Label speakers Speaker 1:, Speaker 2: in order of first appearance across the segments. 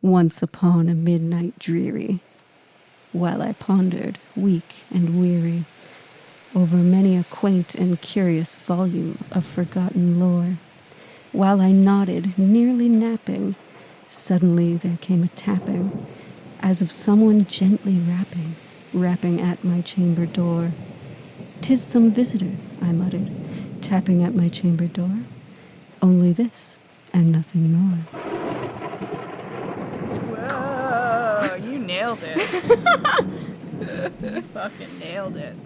Speaker 1: once upon a midnight dreary, while I pondered, weak and weary, over many a quaint and curious volume of forgotten lore. While I nodded, nearly napping, suddenly there came a tapping, as of someone gently rapping at my chamber door. "'Tis some visitor," I muttered, tapping at my chamber door. Only this, and nothing more.
Speaker 2: Whoa, you nailed it. You fucking nailed it.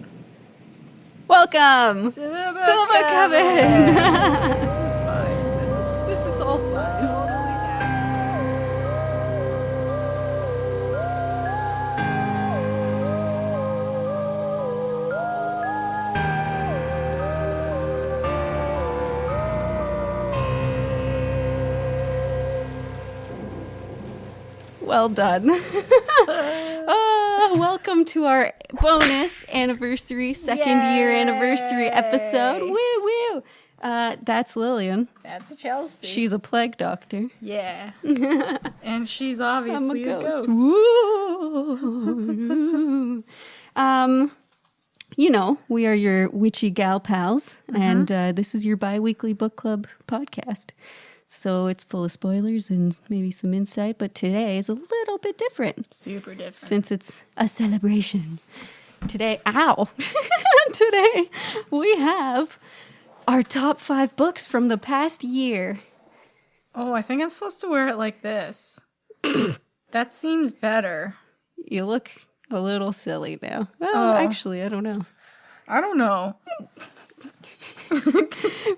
Speaker 1: Welcome
Speaker 2: To the
Speaker 1: Book Coven.
Speaker 2: This is fine.
Speaker 1: This is all fun. Well done. Welcome to our bonus anniversary, second-year anniversary episode. Woo, woo. That's Lillian.
Speaker 2: That's Chelsea.
Speaker 1: She's a plague doctor.
Speaker 2: Yeah. And she's obviously
Speaker 1: I'm a ghost.
Speaker 2: Woo.
Speaker 1: You know, we are your witchy gal pals, and this is your bi-weekly book club podcast. So it's full of spoilers and maybe some insight, but today is a little bit different.
Speaker 2: Super different.
Speaker 1: Since it's a celebration. Today, today we have our top 5 books from the past year.
Speaker 2: Oh, I think I'm supposed to wear it like this. That seems better.
Speaker 1: You look a little silly now. Well, actually, I don't know.
Speaker 2: I don't know.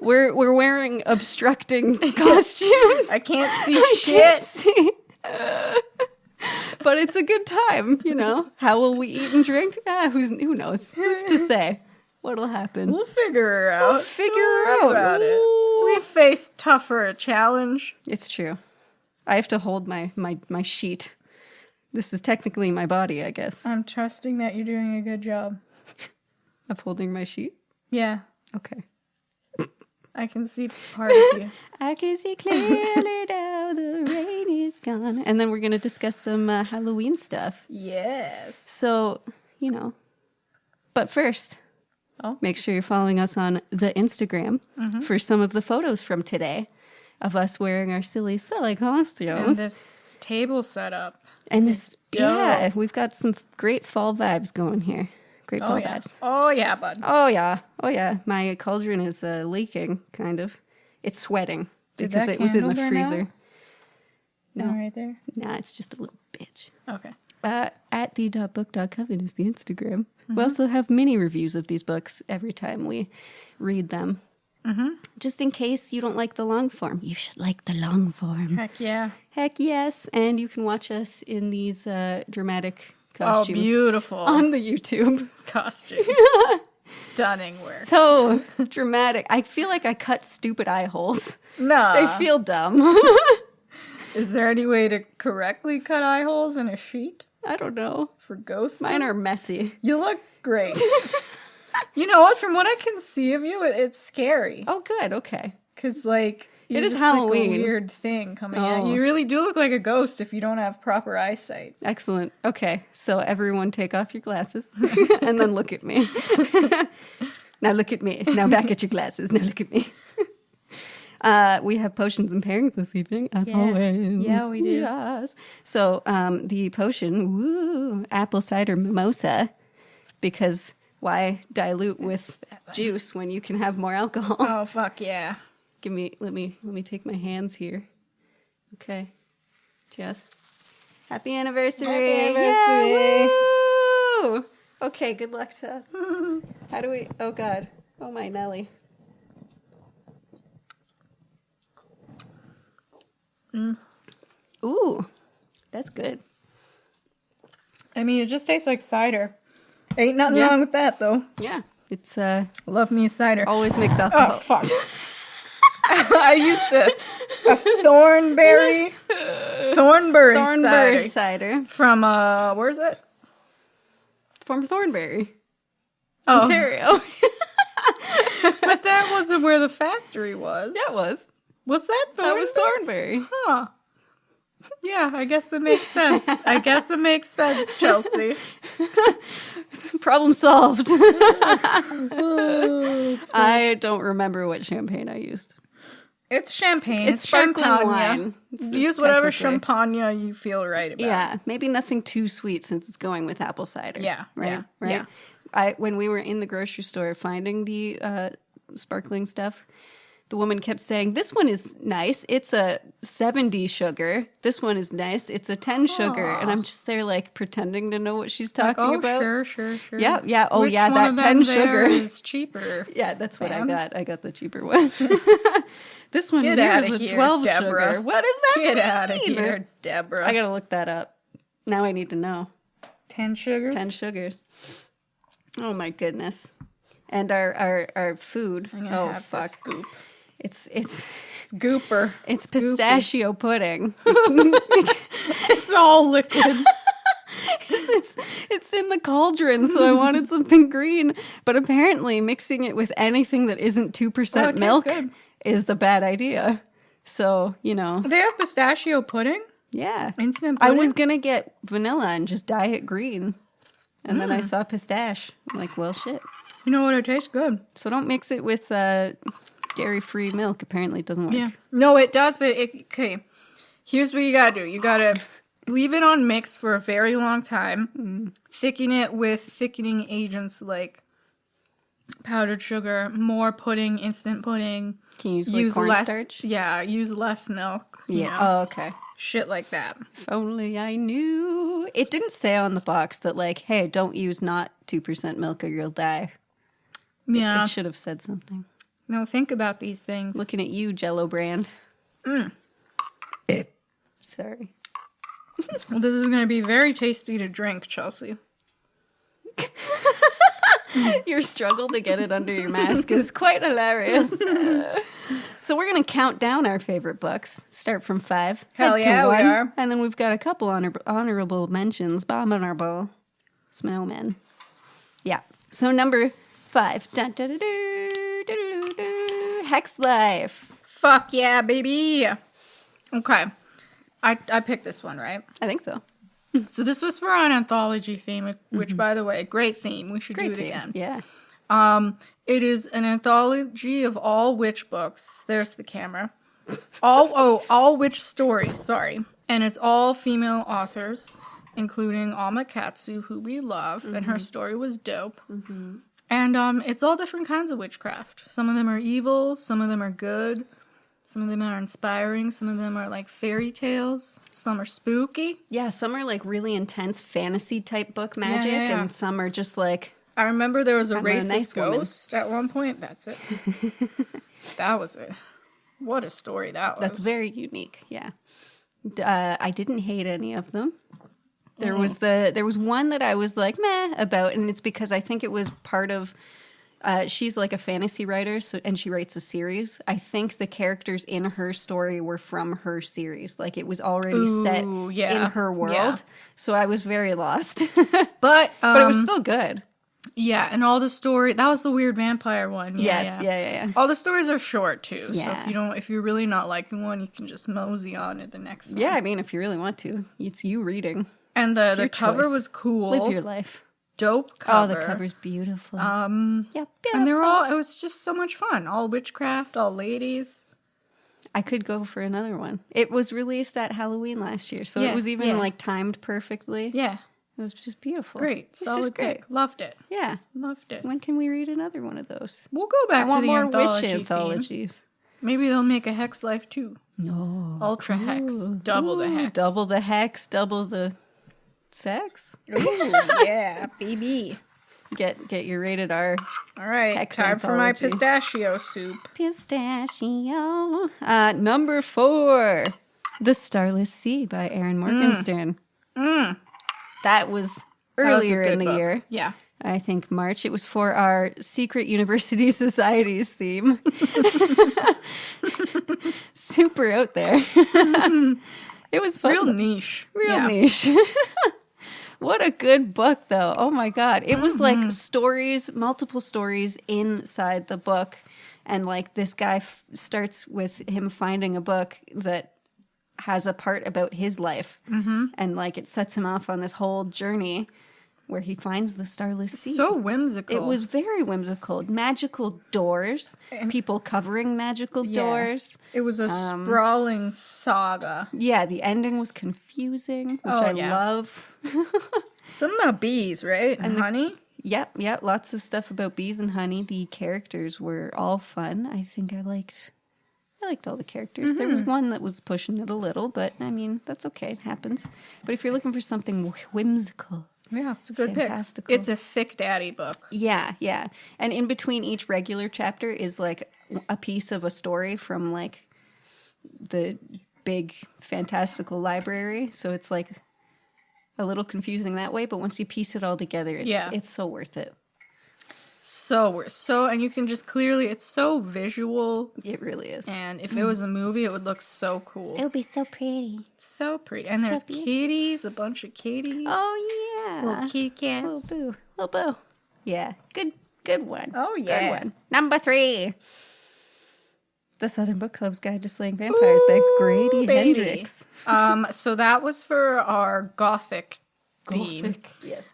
Speaker 1: We're wearing obstructing costumes.
Speaker 2: I can't see shit.
Speaker 1: But it's a good time, you know. How will we eat and drink? Who knows? Who's to say what'll happen?
Speaker 2: We'll figure her out.
Speaker 1: We'll figure her out.
Speaker 2: About it. We faced tougher challenge.
Speaker 1: It's true. I have to hold my sheet. This is technically my body, I guess.
Speaker 2: I'm trusting that you're doing a good job.
Speaker 1: Of holding my sheet?
Speaker 2: Yeah.
Speaker 1: Okay.
Speaker 2: I can see part of you.
Speaker 1: I can see clearly now the rain is gone. And then we're going to discuss some Halloween stuff.
Speaker 2: Yes.
Speaker 1: So, you know. But first, make sure you're following us on the Instagram for some of the photos from today of us wearing our silly costumes.
Speaker 2: And this table setup.
Speaker 1: And this, we've got some great fall vibes going here. Great fall vibes.
Speaker 2: Oh, yeah, bud.
Speaker 1: Oh, yeah. My cauldron is leaking, kind of. It's sweating because it was in the freezer.
Speaker 2: No. Right there?
Speaker 1: Nah, it's just a little bitch.
Speaker 2: Okay.
Speaker 1: At the.book.coven is the Instagram. We also have mini reviews of these books every time we read them. Just in case you don't like the long form. You should like the long form.
Speaker 2: Heck yeah.
Speaker 1: Heck yes. And you can watch us in these dramatic costumes.
Speaker 2: Oh, beautiful.
Speaker 1: On the YouTube.
Speaker 2: Costumes. Stunning work.
Speaker 1: So dramatic. I feel like I cut stupid eye holes.
Speaker 2: No.
Speaker 1: They feel dumb.
Speaker 2: Is there any way to correctly cut eye holes in a sheet?
Speaker 1: I don't know.
Speaker 2: For ghosts?
Speaker 1: Mine are messy.
Speaker 2: You look great. You know what? From what I can see of you, it's scary.
Speaker 1: Oh, good. Okay.
Speaker 2: Because, like,
Speaker 1: it is Halloween.
Speaker 2: Like a weird thing coming at you. You really do look like a ghost if you don't have proper eyesight.
Speaker 1: Excellent. Okay. So everyone take off your glasses and then look at me. Now look at me. Now back at your glasses. Now look at me. We have potions and pairings this evening, as always.
Speaker 2: Yeah, we do.
Speaker 1: Yes. So the potion, apple cider mimosa, because why dilute with juice when you can have more alcohol?
Speaker 2: Oh, fuck yeah.
Speaker 1: Let me take my hands here. Okay. Cheers. Happy anniversary.
Speaker 2: Happy anniversary.
Speaker 1: Yeah, woo! Okay, good luck to us. How do we, oh God. Oh my Nelly. Ooh, that's good.
Speaker 2: I mean, it just tastes like cider. Ain't nothing wrong with that, though.
Speaker 1: Yeah, it's
Speaker 2: love me a cider.
Speaker 1: always mixed alcohol.
Speaker 2: Oh, fuck. I used a thornberry
Speaker 1: cider.
Speaker 2: From, where's it?
Speaker 1: From Thornberry,
Speaker 2: Oh.
Speaker 1: Ontario.
Speaker 2: But that wasn't where the factory was.
Speaker 1: That was
Speaker 2: Was that Thornberry?
Speaker 1: Thornberry.
Speaker 2: Huh. Yeah, I guess it makes sense. I guess it makes sense, Chelsea.
Speaker 1: Problem solved. I don't remember what champagne I used.
Speaker 2: It's champagne.
Speaker 1: It's sparkling
Speaker 2: champagne.
Speaker 1: wine.
Speaker 2: Use whatever
Speaker 1: technically.
Speaker 2: champagne you feel right about.
Speaker 1: Yeah, maybe nothing too sweet since it's going with apple cider.
Speaker 2: Yeah,
Speaker 1: right,
Speaker 2: yeah,
Speaker 1: right.
Speaker 2: yeah.
Speaker 1: When we were in the grocery store finding the sparkling stuff, the woman kept saying, "This one is nice. It's a 70 sugar. This one is nice. It's a 10 sugar." And I'm just there like pretending to know what she's talking about.
Speaker 2: Sure.
Speaker 1: Yeah, yeah. Oh,
Speaker 2: Which
Speaker 1: yeah.
Speaker 2: one
Speaker 1: That
Speaker 2: of
Speaker 1: 10
Speaker 2: them
Speaker 1: sugar
Speaker 2: there is cheaper.
Speaker 1: Yeah, that's what
Speaker 2: Ma'am?
Speaker 1: I got. I got the cheaper one. This one
Speaker 2: Get
Speaker 1: here
Speaker 2: outta
Speaker 1: is a
Speaker 2: here,
Speaker 1: 12
Speaker 2: Deborah.
Speaker 1: sugar. What does that mean?
Speaker 2: Get out of here, Deborah.
Speaker 1: I gotta look that up. Now I need to know.
Speaker 2: 10 sugars?
Speaker 1: 10 sugars. Oh my goodness. And our food.
Speaker 2: I'm gonna
Speaker 1: Oh
Speaker 2: have
Speaker 1: fuck.
Speaker 2: to scoop.
Speaker 1: It's
Speaker 2: Gooper.
Speaker 1: it's pistachio pudding.
Speaker 2: It's all liquid.
Speaker 1: It's in the cauldron, so I wanted something green. But apparently mixing it with anything that isn't 2%
Speaker 2: tastes
Speaker 1: milk
Speaker 2: good.
Speaker 1: is a bad idea. So, you know.
Speaker 2: They have pistachio pudding?
Speaker 1: Yeah.
Speaker 2: Instant
Speaker 1: I
Speaker 2: pudding?
Speaker 1: was going to get vanilla and just dye it green. And then I saw pistache. I'm like, well, shit.
Speaker 2: You know what? It tastes good.
Speaker 1: So don't mix it with dairy-free milk. Apparently it doesn't work.
Speaker 2: Yeah. No, it does, but okay. Here's what you gotta do. You gotta leave it on mix for a very long time. Thicken it with thickening agents like powdered sugar, more pudding, instant pudding.
Speaker 1: Can you use like cornstarch?
Speaker 2: Yeah, use less milk.
Speaker 1: Yeah.
Speaker 2: You know,
Speaker 1: Oh, okay.
Speaker 2: shit like that.
Speaker 1: If only I knew. It didn't say on the box that like, hey, don't use not 2% milk or you'll die.
Speaker 2: Yeah.
Speaker 1: It should have said something.
Speaker 2: No, think about these things.
Speaker 1: Looking at you, Jell-O brand. Sorry.
Speaker 2: Well, this is going to be very tasty to drink, Chelsea.
Speaker 1: Your struggle to get it under your mask is quite hilarious. So we're going to count down our favorite books. Start from 5.
Speaker 2: Hell
Speaker 1: head to
Speaker 2: yeah, we
Speaker 1: 1,
Speaker 2: are.
Speaker 1: And then we've got a couple honorable mentions. Abominable Snowmen. Yeah. So number 5. Dun, dun, dun, dun, dun, dun, dun, Hex Life.
Speaker 2: Fuck yeah, baby. Okay. I picked this one, right?
Speaker 1: I think so.
Speaker 2: So this was for an anthology theme, which, by the way, great theme. We should do it
Speaker 1: theme.
Speaker 2: again.
Speaker 1: Yeah.
Speaker 2: It is an anthology of all witch books. There's the camera. All witch stories, sorry. And it's all female authors, including Alma Katsu, who we love, and her story was dope. And it's all different kinds of witchcraft. Some of them are evil, some of them are good, some of them are inspiring, some of them are like fairy tales, some are spooky.
Speaker 1: Yeah, some are like really intense fantasy type book magic,
Speaker 2: yeah.
Speaker 1: and some are just like,
Speaker 2: I remember there was a
Speaker 1: I'm a
Speaker 2: racist
Speaker 1: nice woman.
Speaker 2: ghost at one point. That's it. That was it. What a story that was.
Speaker 1: that's very unique. Yeah. I didn't hate any of them. There was one that I was like meh about, and it's because I think it was part of. She's like a fantasy writer, and she writes a series. I think the characters in her story were from her series, like it was already set in her world.
Speaker 2: Yeah.
Speaker 1: So I was very lost,
Speaker 2: But
Speaker 1: it was still good.
Speaker 2: yeah, and all the story that was the weird vampire one.
Speaker 1: Yeah.
Speaker 2: All the stories are short too, so
Speaker 1: Yeah.
Speaker 2: if you're really not liking one, you can just mosey on to the next one.
Speaker 1: Yeah, I mean, if you really want to, it's you reading.
Speaker 2: And
Speaker 1: your
Speaker 2: the cover
Speaker 1: choice.
Speaker 2: was cool.
Speaker 1: Live your life.
Speaker 2: Dope cover.
Speaker 1: Oh, the cover's beautiful.
Speaker 2: Yeah,
Speaker 1: beautiful.
Speaker 2: and it was just so much fun. All witchcraft, all ladies.
Speaker 1: I could go for another one. It was released at Halloween last year, so
Speaker 2: Yeah,
Speaker 1: it was even
Speaker 2: yeah.
Speaker 1: like timed perfectly.
Speaker 2: Yeah,
Speaker 1: It was just beautiful.
Speaker 2: great.
Speaker 1: It's
Speaker 2: Solid
Speaker 1: just great.
Speaker 2: pick. Loved it.
Speaker 1: Yeah.
Speaker 2: Loved it.
Speaker 1: When can we read another one of those?
Speaker 2: We'll go back
Speaker 1: I want
Speaker 2: to the
Speaker 1: more
Speaker 2: anthology
Speaker 1: witch
Speaker 2: theme.
Speaker 1: anthologies.
Speaker 2: Maybe they'll make a Hex Life too.
Speaker 1: No.
Speaker 2: Ultra Hex. Double the Hex.
Speaker 1: Double the hex, double the sex.
Speaker 2: Ooh, yeah, baby.
Speaker 1: Get your rated R.
Speaker 2: All right,
Speaker 1: Hex
Speaker 2: time for my
Speaker 1: anthology.
Speaker 2: pistachio soup.
Speaker 1: Pistachio. Number 4. The Starless Sea by Erin Morgenstern. That was earlier
Speaker 2: That was a
Speaker 1: in
Speaker 2: good
Speaker 1: the
Speaker 2: book.
Speaker 1: year.
Speaker 2: Yeah.
Speaker 1: I think March. It was for our secret university societies theme. Super out there. It was fun.
Speaker 2: Real niche.
Speaker 1: Real niche. What a good book, though. Oh, my God. It was like stories, multiple stories inside the book. And like this guy starts with him finding a book that has a part about his life. And like it sets him off on this whole journey where he finds the starless sea.
Speaker 2: So whimsical.
Speaker 1: It was very whimsical. Magical doors, people covering magical doors.
Speaker 2: It was a sprawling saga.
Speaker 1: Yeah, the ending was confusing, which I love.
Speaker 2: Something about bees, right? And honey?
Speaker 1: Yep, lots of stuff about bees and honey. The characters were all fun. I think I liked all the characters. There was one that was pushing it a little, but I mean, that's okay. It happens. But if you're looking for something whimsical,
Speaker 2: yeah, it's a good
Speaker 1: fantastical
Speaker 2: pick. It's a thick daddy book.
Speaker 1: Yeah. And in between each regular chapter is like a piece of a story from like the big fantastical library. So it's like a little confusing that way, but once you piece it all together, it's so worth it.
Speaker 2: And you can just clearly, it's so visual.
Speaker 1: It really is.
Speaker 2: And if it was a movie, it would look so cool.
Speaker 1: It would be so pretty.
Speaker 2: So pretty. And there's kitties, a bunch of kitties.
Speaker 1: Oh, yeah.
Speaker 2: Little kitty cats.
Speaker 1: Little boo. Yeah. Good one.
Speaker 2: Oh, yeah.
Speaker 1: Good one. Number 3. The Southern Book Club's Guide to Slaying Vampires by Grady Hendrix.
Speaker 2: So that was for our gothic theme.
Speaker 1: Yes.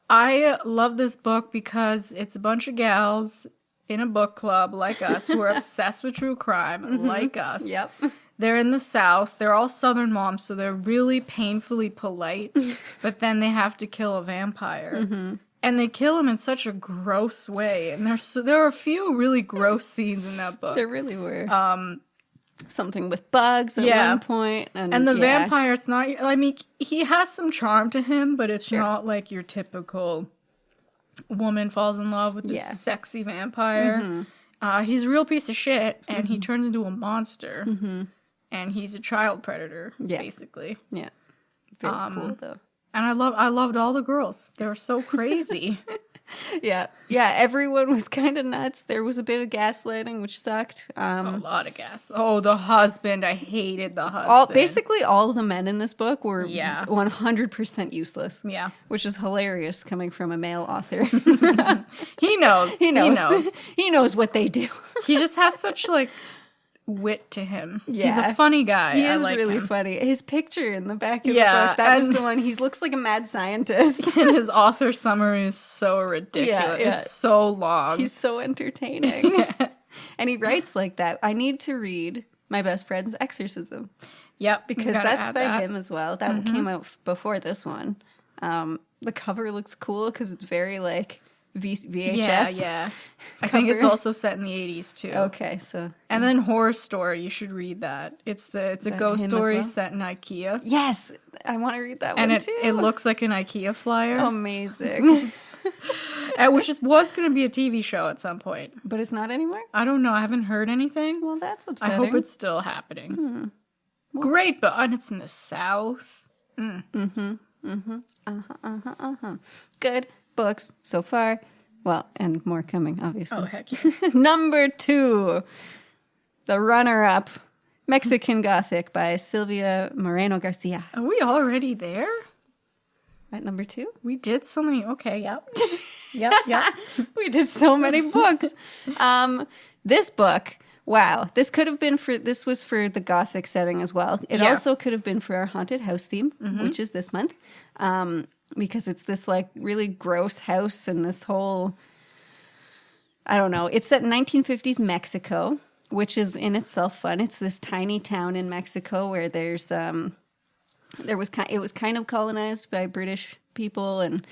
Speaker 2: I love this book because it's a bunch of gals in a book club like us who are obsessed with true crime like us.
Speaker 1: Yep.
Speaker 2: They're in the South. They're all Southern moms, so they're really painfully polite, but then they have to kill a vampire. And they kill him in such a gross way. And there are a few really gross scenes in that book.
Speaker 1: There really were. Something with bugs at one point.
Speaker 2: And the vampire, it's not, I mean, he has some charm to him, but it's not like your typical woman falls in love with this sexy vampire. He's a real piece of shit, and he turns into a monster. And he's a child predator, basically.
Speaker 1: Yeah. Very cool, though.
Speaker 2: And I loved all the girls. They were so crazy.
Speaker 1: Yeah, everyone was kind of nuts. There was a bit of gaslighting, which sucked.
Speaker 2: A lot of gas. Oh, the husband. I hated the husband.
Speaker 1: Basically, all of the men in this book were 100% useless.
Speaker 2: Yeah.
Speaker 1: Which is hilarious coming from a male author.
Speaker 2: He knows. He knows.
Speaker 1: He knows what they do.
Speaker 2: He just has such, like, wit to him.
Speaker 1: Yeah.
Speaker 2: He's a funny guy.
Speaker 1: He is really funny. His picture in the back of the book, that was the one. He looks like a mad scientist.
Speaker 2: And his author summary is so ridiculous. Yeah. It's so long.
Speaker 1: He's so entertaining. And he writes like that. I need to read My Best Friend's Exorcism.
Speaker 2: Yep.
Speaker 1: Because that's by him as well. That came out before this one. The cover looks cool because it's very like VHS.
Speaker 2: Yeah. I think it's also set in the 80s too.
Speaker 1: Okay, so
Speaker 2: and then Horror Story, you should read that. It's a ghost story set in IKEA.
Speaker 1: Yes, I want to read that
Speaker 2: one
Speaker 1: too.
Speaker 2: And it looks like an IKEA flyer.
Speaker 1: Amazing.
Speaker 2: Which was going to be a TV show at some point,
Speaker 1: but it's not anymore.
Speaker 2: I don't know. I haven't heard anything.
Speaker 1: Well, that's upsetting.
Speaker 2: I hope it's still happening. Great, but it's in the South.
Speaker 1: Good books so far. Well, and more coming, obviously.
Speaker 2: Oh, heck yeah.
Speaker 1: Number 2, the runner-up, Mexican Gothic by Silvia Moreno Garcia.
Speaker 2: Are we already there?
Speaker 1: At number 2?
Speaker 2: We did so many. Okay, yep. Yep.
Speaker 1: We did so many books. This book, wow. This was for the Gothic setting as well. It also could have been for our haunted house theme, which is this month. Because it's this like really gross house and this whole, I don't know. It's set in 1950s Mexico, which is in itself fun. It's this tiny town in Mexico where it was kind of colonized by British people, and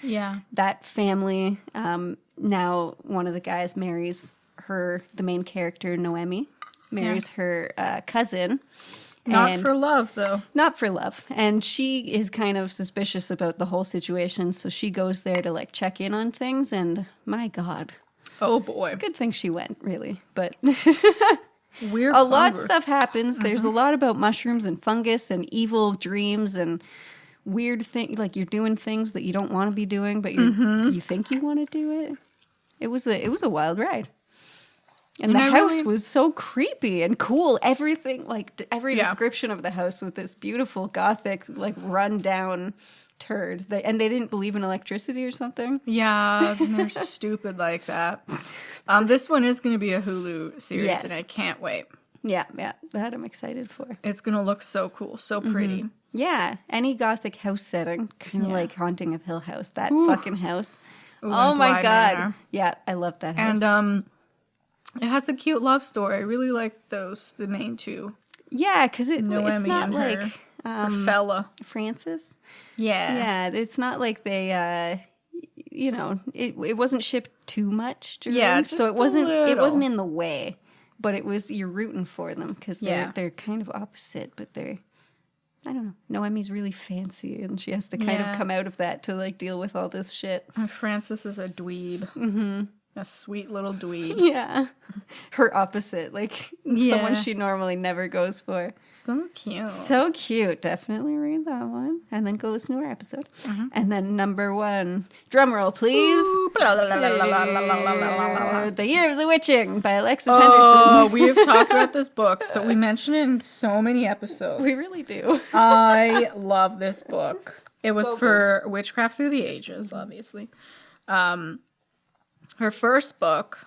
Speaker 1: that family. Now one of the guys marries the main character Noemi, marries her cousin.
Speaker 2: Not for love, though.
Speaker 1: Not for love. And she is kind of suspicious about the whole situation, so she goes there to, like, check in on things, and my God.
Speaker 2: Oh, boy.
Speaker 1: Good thing she went, really. But
Speaker 2: weird.
Speaker 1: A lot of stuff happens. There's a lot about mushrooms and fungus and evil dreams and weird things. Like, you're doing things that you don't want to be doing, but you think you want to do it. It was a wild ride. And the house was so creepy and cool. Everything, like every description of the house with this beautiful Gothic, like run-down turd. And they didn't believe in electricity or something.
Speaker 2: Yeah, they're stupid like that. This one is going to be a Hulu series, and I can't wait.
Speaker 1: Yeah, that I'm excited for.
Speaker 2: It's going to look so cool, so pretty.
Speaker 1: Yeah, any gothic house setting, kind of like Haunting of Hill House. That fucking house.
Speaker 2: Ooh,
Speaker 1: Oh
Speaker 2: and
Speaker 1: my
Speaker 2: Bly
Speaker 1: god.
Speaker 2: Manor.
Speaker 1: Yeah, I love that house.
Speaker 2: And it has a cute love story. I really like those, the main two.
Speaker 1: Yeah, because it's
Speaker 2: Noemi
Speaker 1: not
Speaker 2: and
Speaker 1: like
Speaker 2: her fella.
Speaker 1: Francis.
Speaker 2: Yeah.
Speaker 1: Yeah, it's not like they, it wasn't shipped too much.
Speaker 2: Yeah,
Speaker 1: just so it
Speaker 2: just a
Speaker 1: wasn't
Speaker 2: little.
Speaker 1: in the way, but it was you're rooting for them because they're kind of opposite, but they're. I don't know. Noemi's really fancy, and she has to kind of come out of that to like deal with all this shit.
Speaker 2: And Francis is a dweeb. Mm-hmm. A sweet little dweeb.
Speaker 1: Yeah. Her opposite, like someone she normally never goes for.
Speaker 2: So cute.
Speaker 1: So cute. Definitely read that one. And then go listen to our episode. And then number 1, drum roll, please.
Speaker 2: Ooh, blah, blah, blah, blah, blah, blah, blah, blah, blah.
Speaker 1: The Year of the Witching by Alexis
Speaker 2: Oh,
Speaker 1: Henderson.
Speaker 2: we have talked about this book, so we mention it in so many episodes.
Speaker 1: We really do.
Speaker 2: I love this book. It was
Speaker 1: So
Speaker 2: for Witchcraft Through the Ages, obviously. Her first book,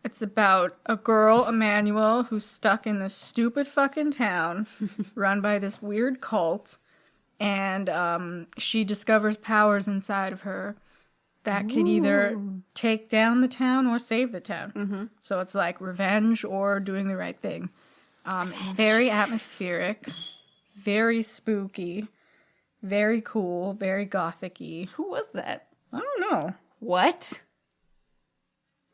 Speaker 2: it's about a girl, Emmanuel, who's stuck in this stupid fucking town run by this weird cult. And she discovers powers inside of her that can either take down the town or save the town. So it's like revenge or doing the right thing. Very atmospheric, very spooky, very cool, very gothic-y.
Speaker 1: Who was that?
Speaker 2: I don't know.
Speaker 1: What?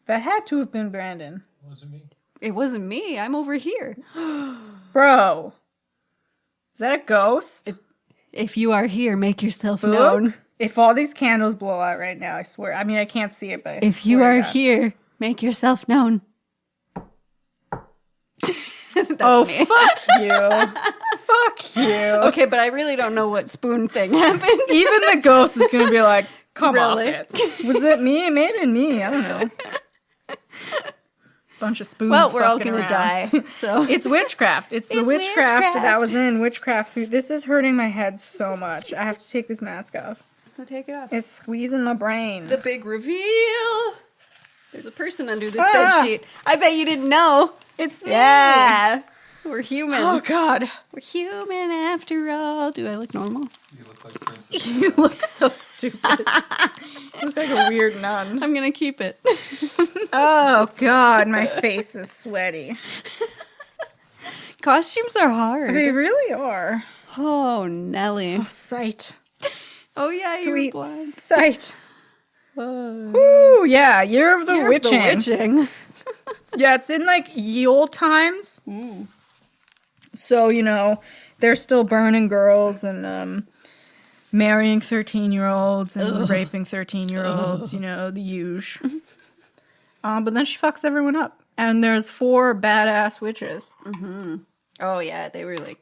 Speaker 2: That had to have been Brandon.
Speaker 3: Wasn't me.
Speaker 1: It wasn't me. I'm over here.
Speaker 2: Bro. Is that a ghost?
Speaker 1: If you are here, make yourself
Speaker 2: Book?
Speaker 1: known.
Speaker 2: If all these candles blow out right now, I swear. I mean, I can't see it, but I
Speaker 1: If you
Speaker 2: swear
Speaker 1: are
Speaker 2: to God.
Speaker 1: here, make yourself known. That's
Speaker 2: Oh,
Speaker 1: me.
Speaker 2: fuck you. Fuck you.
Speaker 1: Okay, but I really don't know what spoon thing happened.
Speaker 2: Even the ghost is going to be like, come
Speaker 1: Really?
Speaker 2: off it. Was it me? It may have been me. I don't know. Bunch of spoons.
Speaker 1: Well, we're all
Speaker 2: fucking
Speaker 1: gonna
Speaker 2: around.
Speaker 1: die. So
Speaker 2: It's witchcraft. It's the
Speaker 1: It's
Speaker 2: witchcraft
Speaker 1: witchcraft.
Speaker 2: that was in Witchcraft. This is hurting my head so much. I have to take this mask off.
Speaker 1: So take it off.
Speaker 2: It's squeezing my brains.
Speaker 1: The big reveal. There's a person under this
Speaker 2: Ah!
Speaker 1: bed sheet. I bet you didn't know.
Speaker 2: It's me.
Speaker 1: Yeah. We're human.
Speaker 2: Oh, God.
Speaker 1: We're human after all. Do I look normal?
Speaker 3: You look like Princess.
Speaker 2: You look so stupid. You look like a weird nun.
Speaker 1: I'm going to keep it.
Speaker 2: Oh, God. My face is sweaty.
Speaker 1: Costumes are hard.
Speaker 2: They really are.
Speaker 1: Oh, Nelly.
Speaker 2: Sight.
Speaker 1: Oh, yeah, you're
Speaker 2: Sweet
Speaker 1: blind.
Speaker 2: sight. Ooh, yeah. Year of the
Speaker 1: Year of the
Speaker 2: Witching.
Speaker 1: Witching.
Speaker 2: Yeah, it's in like ye old times. So, they're still burning girls and marrying 13-year-olds and raping 13-year-olds, the usual. But then she fucks everyone up. And there's 4 badass witches.
Speaker 1: Oh, yeah, they were like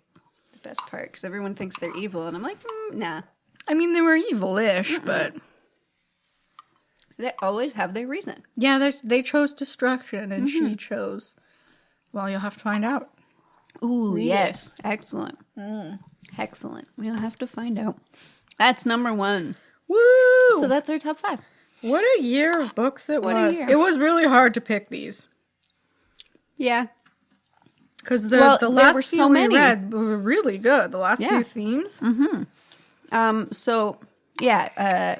Speaker 1: the best part because everyone thinks they're evil. And I'm like, nah.
Speaker 2: I mean, they were evil-ish, but
Speaker 1: They always have their reason.
Speaker 2: yeah, they chose destruction and she chose, well, you'll have to find out.
Speaker 1: Ooh,
Speaker 2: Read
Speaker 1: yes. Excellent. Excellent. We'll have to find out. That's number 1.
Speaker 2: Woo!
Speaker 1: So that's our top 5.
Speaker 2: What a year of books it
Speaker 1: What a
Speaker 2: was.
Speaker 1: year.
Speaker 2: It was really hard to pick these.
Speaker 1: Yeah.
Speaker 2: Because
Speaker 1: Well,
Speaker 2: the
Speaker 1: there
Speaker 2: last
Speaker 1: were
Speaker 2: few
Speaker 1: so
Speaker 2: we
Speaker 1: many.
Speaker 2: read were really good. The last
Speaker 1: Yeah.
Speaker 2: few themes.
Speaker 1: So, yeah,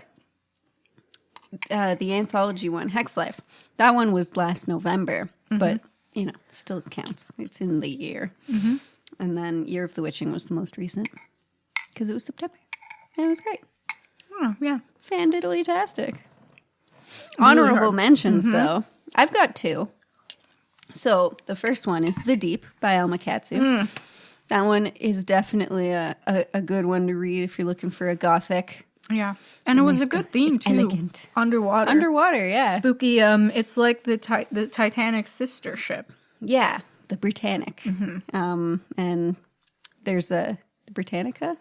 Speaker 1: the anthology one, Hex Life. That one was last November, but, still counts. It's in the year. And then Year of the Witching was the most recent because it was September. And it was great.
Speaker 2: Oh, yeah.
Speaker 1: Fan-diddly-tastic. Honorable
Speaker 2: hard.
Speaker 1: mentions, though. I've got 2. So the first one is The Deep by Alma Katsu. That one is definitely a good one to read if you're looking for a gothic.
Speaker 2: Yeah. And it was a good theme,
Speaker 1: it's
Speaker 2: too.
Speaker 1: elegant.
Speaker 2: Underwater.
Speaker 1: Underwater, yeah.
Speaker 2: Spooky. It's like the Titanic sister ship.
Speaker 1: Yeah, the Britannic. And there's the Britannica?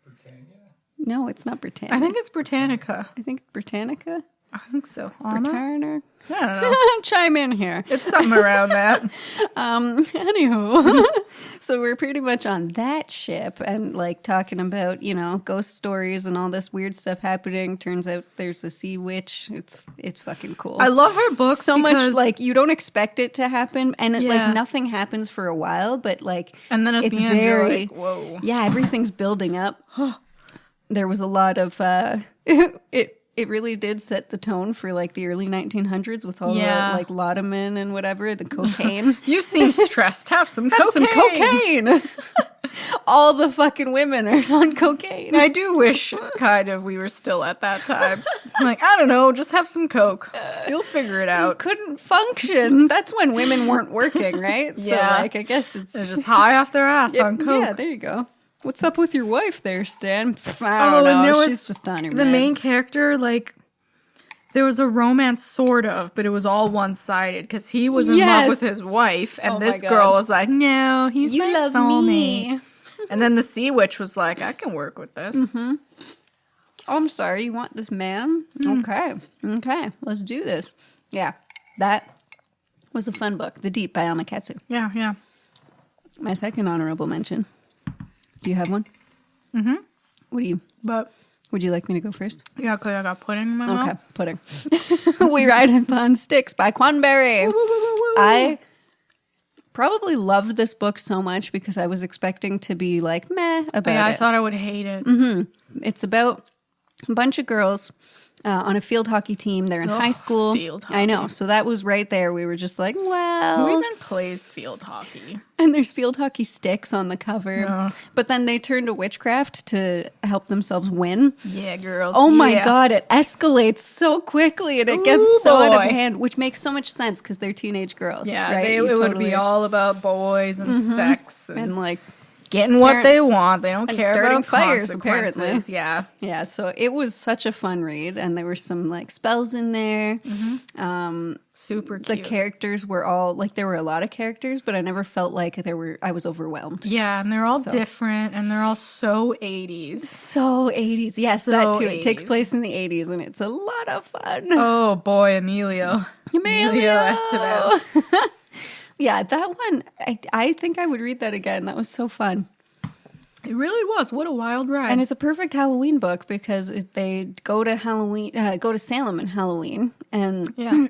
Speaker 3: Britannia?
Speaker 1: No, it's not Britannica.
Speaker 2: I think it's Britannica.
Speaker 1: I think it's Britannica.
Speaker 2: I think so. Alma?
Speaker 1: Returner?
Speaker 2: I don't know.
Speaker 1: Chime in here.
Speaker 2: It's something around that.
Speaker 1: Anywho, so we're pretty much on that ship and like talking about, you know, ghost stories and all this weird stuff happening. Turns out there's a sea witch. It's fucking cool.
Speaker 2: I love her book
Speaker 1: so much. Like you don't expect it to happen, and like nothing happens for a while, but like
Speaker 2: and then at
Speaker 1: it's
Speaker 2: the end,
Speaker 1: very
Speaker 2: you're like, whoa.
Speaker 1: Yeah, everything's building up. There was a lot of It really did set the tone for like the early 1900s with all the like laudanum and whatever, the cocaine.
Speaker 2: You seem stressed. Have some
Speaker 1: cocaine. All the fucking women are on cocaine.
Speaker 2: I do wish kind of we were still at that time. Like, I don't know, just have some coke. You'll figure it out.
Speaker 1: Couldn't function. That's when women weren't working, right?
Speaker 2: Yeah.
Speaker 1: So like I guess
Speaker 2: they're just high off their ass on coke.
Speaker 1: Yeah, there you go. What's up with your wife there, Stan? I don't know.
Speaker 2: And there was
Speaker 1: she's just on her
Speaker 2: the
Speaker 1: meds.
Speaker 2: main character, like, there was a romance sort of, but it was all one-sided because he was in love with his wife, and this girl was like, no, he's my soulmate. Me. And then the sea witch was like, I can work with this.
Speaker 1: Mm-hmm. Oh, I'm sorry, you want this man? Okay, let's do this. Yeah, that was a fun book. The Deep by Alma Katsu.
Speaker 2: Yeah.
Speaker 1: My second honorable mention. Do you have one?
Speaker 2: Mm-hmm.
Speaker 1: Would you like me to go first?
Speaker 2: Yeah, because I got pudding in my mouth.
Speaker 1: Okay, pudding. We Ride Upon Sticks by Quanberry. I probably loved this book so much because I was expecting to be like, meh about it.
Speaker 2: I thought I would hate it.
Speaker 1: Mm-hmm. It's about a bunch of girls on a field hockey team. They're in high school.
Speaker 2: Field hockey.
Speaker 1: I know. So that was right there. We were just like, well.
Speaker 2: Who even plays field hockey?
Speaker 1: And there's field hockey sticks on the cover. Yeah. But then they turn to witchcraft to help themselves win.
Speaker 2: Yeah, girls.
Speaker 1: Oh my God, it escalates so quickly and it gets so out of hand, which makes so much sense because they're teenage girls.
Speaker 2: Yeah,
Speaker 1: right?
Speaker 2: it would be all about boys and sex.
Speaker 1: And like
Speaker 2: getting what they want. They don't care
Speaker 1: starting
Speaker 2: about
Speaker 1: fires,
Speaker 2: consequences.
Speaker 1: apparently.
Speaker 2: Yeah.
Speaker 1: So it was such a fun read, and there were some like spells in there.
Speaker 2: Super cute.
Speaker 1: The characters were all like there were a lot of characters, but I never felt like I was overwhelmed.
Speaker 2: Yeah, and they're all different, and they're all so 80s.
Speaker 1: So 80s. Yes, so that too. 80s. It takes place in the 80s, and it's a lot of fun.
Speaker 2: Oh boy, Emilio Estevez.
Speaker 1: Yeah, that one, I think I would read that again. That was so fun.
Speaker 2: It really was. What a wild ride.
Speaker 1: And it's a perfect Halloween book because they go to Salem in Halloween. And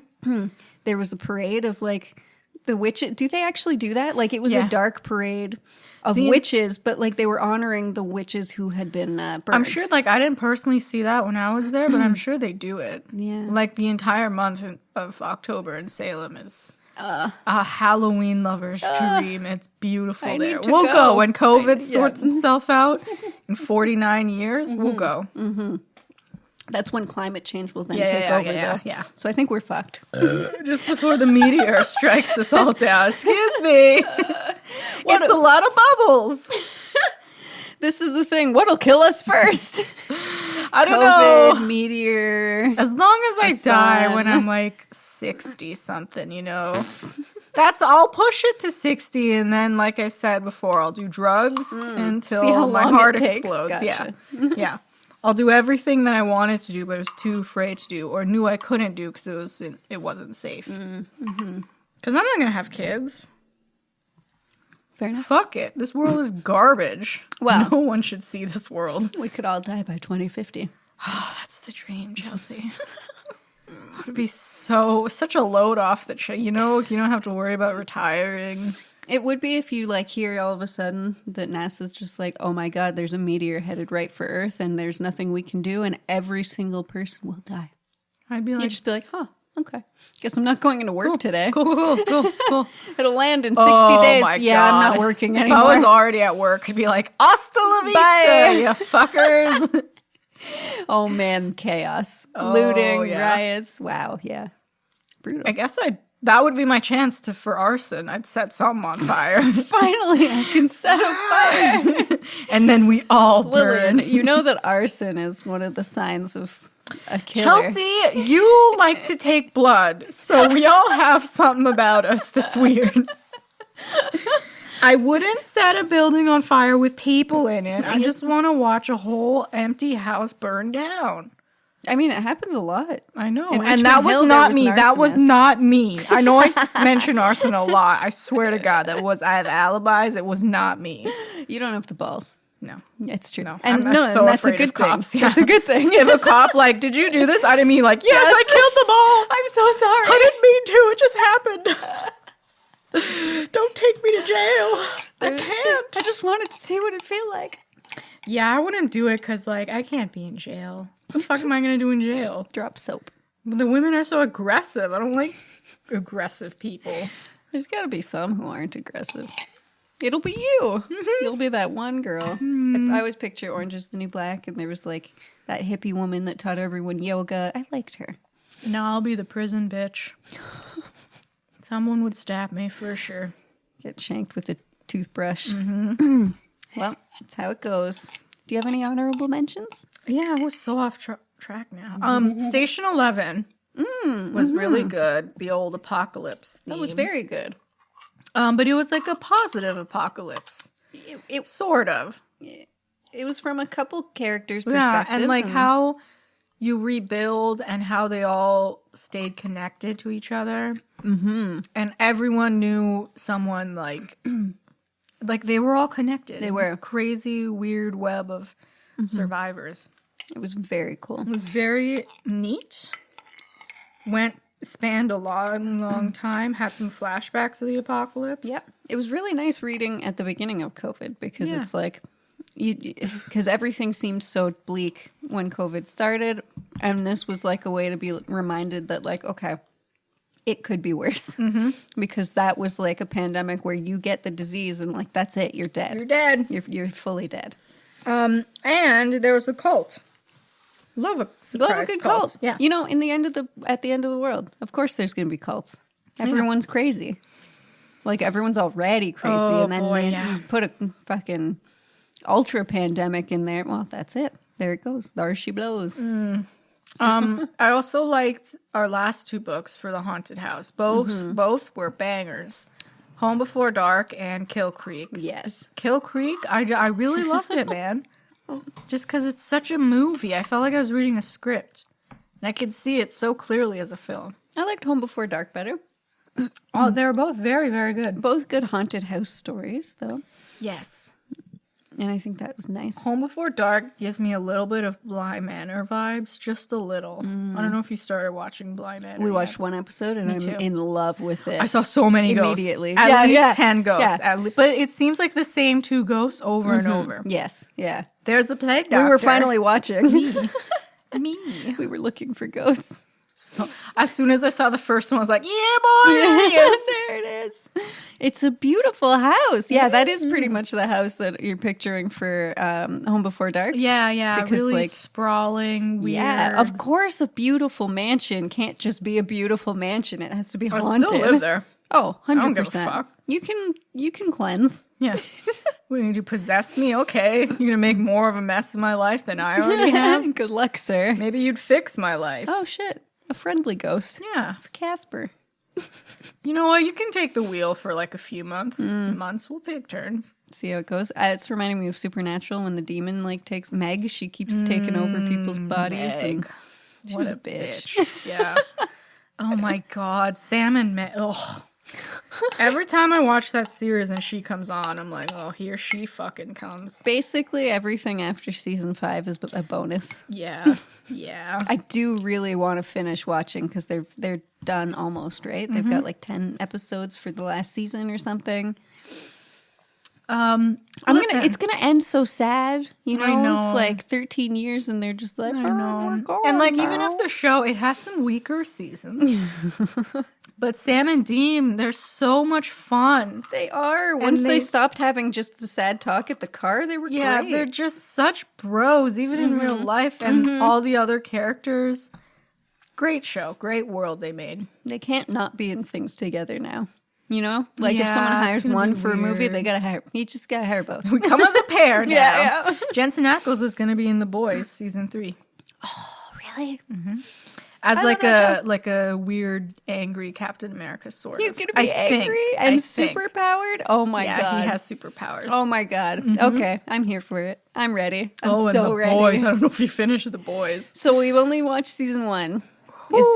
Speaker 1: there was a parade of like the witches. Do they actually do that? Like it was a dark parade of witches, but like they were honoring the witches who had been burned.
Speaker 2: I'm sure, like I didn't personally see that when I was there, but I'm sure they do it.
Speaker 1: Yeah.
Speaker 2: Like the entire month of October in Salem is... a Halloween lover's dream. It's beautiful there. We'll go when COVID sorts itself out in 49 years. We'll go.
Speaker 1: Mm-hmm. That's when climate change will then take over, though. Yeah. So I think we're fucked.
Speaker 2: Just before the meteor strikes us all down. Excuse me. It's a lot of bubbles.
Speaker 1: This is the thing. What'll kill us first?
Speaker 2: I don't
Speaker 1: COVID,
Speaker 2: know.
Speaker 1: Meteor.
Speaker 2: As long as I die when I'm like 60 something, you know. I'll push it to 60, and then, like I said before, I'll do drugs until my heart explodes.
Speaker 1: Gotcha.
Speaker 2: Yeah. I'll do everything that I wanted to do, but I was too afraid to do, or knew I couldn't do because it wasn't safe. Because I'm not gonna have kids.
Speaker 1: Fair enough.
Speaker 2: Fuck it. This world is garbage.
Speaker 1: Well,
Speaker 2: no one should see this world.
Speaker 1: We could all die by 2050.
Speaker 2: Oh, that's the dream, Chelsea. It would be such a load off that shit. You know, you don't have to worry about retiring.
Speaker 1: It would be if you like hear all of a sudden that NASA's just like, oh my God, there's a meteor headed right for Earth and there's nothing we can do and every single person will die.
Speaker 2: I'd be like,
Speaker 1: you'd just be like, huh. Okay. Guess I'm not going into work today.
Speaker 2: Cool.
Speaker 1: It'll land in 60 days.
Speaker 2: My
Speaker 1: God.
Speaker 2: I'm
Speaker 1: not working anymore.
Speaker 2: If I was already at work, I'd be like, hasta la vista,
Speaker 1: bye,
Speaker 2: you fuckers.
Speaker 1: Oh, man, chaos. Looting, riots. Wow, yeah. Brutal.
Speaker 2: I guess that would be my chance for arson. I'd set something on fire.
Speaker 1: Finally, I can set a fire.
Speaker 2: And then we all burn.
Speaker 1: Lillian, you know that arson is one of the signs of a killer.
Speaker 2: Chelsea, you like to take blood, so we all have something about us that's weird. I wouldn't set a building on fire with people in it. I just want to watch a whole empty house burn down.
Speaker 1: I mean, it happens a lot.
Speaker 2: I know.
Speaker 1: In
Speaker 2: And
Speaker 1: Richmond
Speaker 2: that was
Speaker 1: Hill,
Speaker 2: not
Speaker 1: there
Speaker 2: me.
Speaker 1: an
Speaker 2: That was
Speaker 1: arsonist.
Speaker 2: not me. I know I mention arson a lot. I swear to God, I have alibis. It was not me.
Speaker 1: You don't have the balls.
Speaker 2: No.
Speaker 1: It's true.
Speaker 2: No.
Speaker 1: And
Speaker 2: I'm
Speaker 1: no,
Speaker 2: so
Speaker 1: and that's a
Speaker 2: afraid
Speaker 1: good
Speaker 2: of cops.
Speaker 1: thing.
Speaker 2: Yeah.
Speaker 1: That's a good thing.
Speaker 2: If a cop like, did you do this? I didn't mean like, yes, I killed them all.
Speaker 1: I'm so sorry.
Speaker 2: I didn't mean to. It just happened. Don't take me to jail. I can't.
Speaker 1: I just wanted to see what it'd feel like.
Speaker 2: Yeah, I wouldn't do it because, like, I can't be in jail. What the fuck am I going to do in jail?
Speaker 1: Drop soap.
Speaker 2: The women are so aggressive. I don't like aggressive people.
Speaker 1: There's got to be some who aren't aggressive. It'll be you. You'll be that one girl. I always picture Orange is the New Black, and there was, like, that hippie woman that taught everyone yoga. I liked her.
Speaker 2: No, I'll be the prison bitch. Someone would stab me for sure.
Speaker 1: Get shanked with a toothbrush. Mm-hmm. Well, that's how it goes. Do you have any honorable mentions?
Speaker 2: Yeah, I was so off track now. Station 11 was really good. The old apocalypse theme.
Speaker 1: That was very good.
Speaker 2: But it was like a positive apocalypse.
Speaker 1: It
Speaker 2: Sort of.
Speaker 1: It was from a couple characters'
Speaker 2: Yeah,
Speaker 1: perspectives.
Speaker 2: and like how you rebuild and how they all stayed connected to each other. Mm-hmm. And everyone knew someone like they were all connected.
Speaker 1: They were.
Speaker 2: This crazy, weird web of survivors.
Speaker 1: It was very cool.
Speaker 2: It was very neat. Spanned a long time. Had some flashbacks of the apocalypse.
Speaker 1: Yep. It was really nice reading at the beginning of COVID because
Speaker 2: Yeah.
Speaker 1: it's like, because everything seemed so bleak when COVID started. And this was like a way to be reminded that, like, okay, it could be worse. Mm-hmm. Because that was like a pandemic where you get the disease and, like, that's it. You're dead.
Speaker 2: You're dead.
Speaker 1: You're fully dead.
Speaker 2: And there was a cult. Love a surprise
Speaker 1: Love a good
Speaker 2: cult.
Speaker 1: cult.
Speaker 2: Yeah.
Speaker 1: You know, at the end of the world, of course there's going to be cults. Everyone's crazy. Like, everyone's already crazy.
Speaker 2: Oh,
Speaker 1: and then
Speaker 2: boy,
Speaker 1: you put a fucking ultra pandemic in there. Well, that's it. There it goes. There she blows.
Speaker 2: I also liked our last two books for the haunted house. Both were bangers. Home Before Dark and Kill Creek.
Speaker 1: Yes.
Speaker 2: Kill Creek, I really loved it, man. Just because it's such a movie. I felt like I was reading a script. And I could see it so clearly as a film.
Speaker 1: I liked Home Before Dark better.
Speaker 2: Oh, they were both very, very good.
Speaker 1: Both good haunted house stories, though.
Speaker 2: Yes.
Speaker 1: And I think that was nice.
Speaker 2: Home Before Dark gives me a little bit of Bly Manor vibes. Just a little. I don't know if you started watching Bly Manor
Speaker 1: We
Speaker 2: yet.
Speaker 1: watched one episode and I'm
Speaker 2: too.
Speaker 1: in love with it.
Speaker 2: I saw so many ghosts.
Speaker 1: Immediately.
Speaker 2: At least
Speaker 1: Yeah.
Speaker 2: 10 ghosts.
Speaker 1: Yeah.
Speaker 2: But it seems like the same two ghosts over and over.
Speaker 1: Yes. Yeah.
Speaker 2: There's the plague doctor.
Speaker 1: We were finally watching.
Speaker 2: Me.
Speaker 1: We were looking for ghosts.
Speaker 2: So, as soon as I saw the first one, I was like, yeah, boy.
Speaker 1: Yes, there it is. It's a beautiful house. Yeah, that is pretty much the house that you're picturing for Home Before Dark.
Speaker 2: Yeah.
Speaker 1: Because,
Speaker 2: really
Speaker 1: like,
Speaker 2: sprawling, weird.
Speaker 1: Yeah, of course a beautiful mansion can't just be a beautiful mansion. It has to be
Speaker 2: I'd
Speaker 1: haunted.
Speaker 2: still live there.
Speaker 1: Oh, 100%.
Speaker 2: don't give a fuck.
Speaker 1: You can cleanse.
Speaker 2: Yeah. What, you do possess me? Okay. You're going to make more of a mess of my life than I already have?
Speaker 1: Good luck, sir.
Speaker 2: Maybe you'd fix my life.
Speaker 1: Oh, shit. A friendly ghost.
Speaker 2: Yeah.
Speaker 1: It's Casper.
Speaker 2: You know what? You can take the wheel for like a few months. We'll take turns.
Speaker 1: See how it goes. It's reminding me of Supernatural when the demon like takes Meg. She keeps taking over people's bodies. And
Speaker 2: Meg.
Speaker 1: she
Speaker 2: What
Speaker 1: was
Speaker 2: a
Speaker 1: a bitch.
Speaker 2: bitch. Yeah. Oh my God. Sam and Meg. Ugh. Every time I watch that series and she comes on, I'm like, oh, here she fucking comes.
Speaker 1: Basically, everything after season 5 is a bonus.
Speaker 2: Yeah. Yeah.
Speaker 1: I do really want to finish watching because they're done almost, right? They've got like 10 episodes for the last season or something. It's gonna end so sad, you know?
Speaker 2: I know.
Speaker 1: It's like 13 years and they're just like,
Speaker 2: I
Speaker 1: oh
Speaker 2: know.
Speaker 1: my God,
Speaker 2: And like
Speaker 1: no.
Speaker 2: even if the show, it has some weaker seasons. But Sam and Dean, they're so much fun.
Speaker 1: They are. Once they
Speaker 2: they-
Speaker 1: stopped having just the sad talk at the car, they were
Speaker 2: Yeah,
Speaker 1: great.
Speaker 2: they're just such bros, even in real life, and all the other characters. Great show, great world they made.
Speaker 1: They can't not be in things together now. You know? Like if someone
Speaker 2: Yeah, it's
Speaker 1: hires
Speaker 2: gonna
Speaker 1: one
Speaker 2: be
Speaker 1: for a movie,
Speaker 2: weird.
Speaker 1: they gotta hire you just gotta hire both.
Speaker 2: We come as a pair now.
Speaker 1: Yeah.
Speaker 2: Jensen Ackles is going to be in The Boys season 3.
Speaker 1: Oh, really?
Speaker 2: As
Speaker 1: I
Speaker 2: like
Speaker 1: love that
Speaker 2: like a weird, angry Captain America sort
Speaker 1: He's
Speaker 2: of.
Speaker 1: gonna be angry and super powered. Oh my
Speaker 2: Yeah,
Speaker 1: god,
Speaker 2: he has superpowers.
Speaker 1: Oh my god. Okay, I'm here for it. I'm ready. I'm
Speaker 2: and
Speaker 1: so
Speaker 2: the
Speaker 1: ready.
Speaker 2: boys. I don't know if you finished The Boys.
Speaker 1: So we've only watched season 1.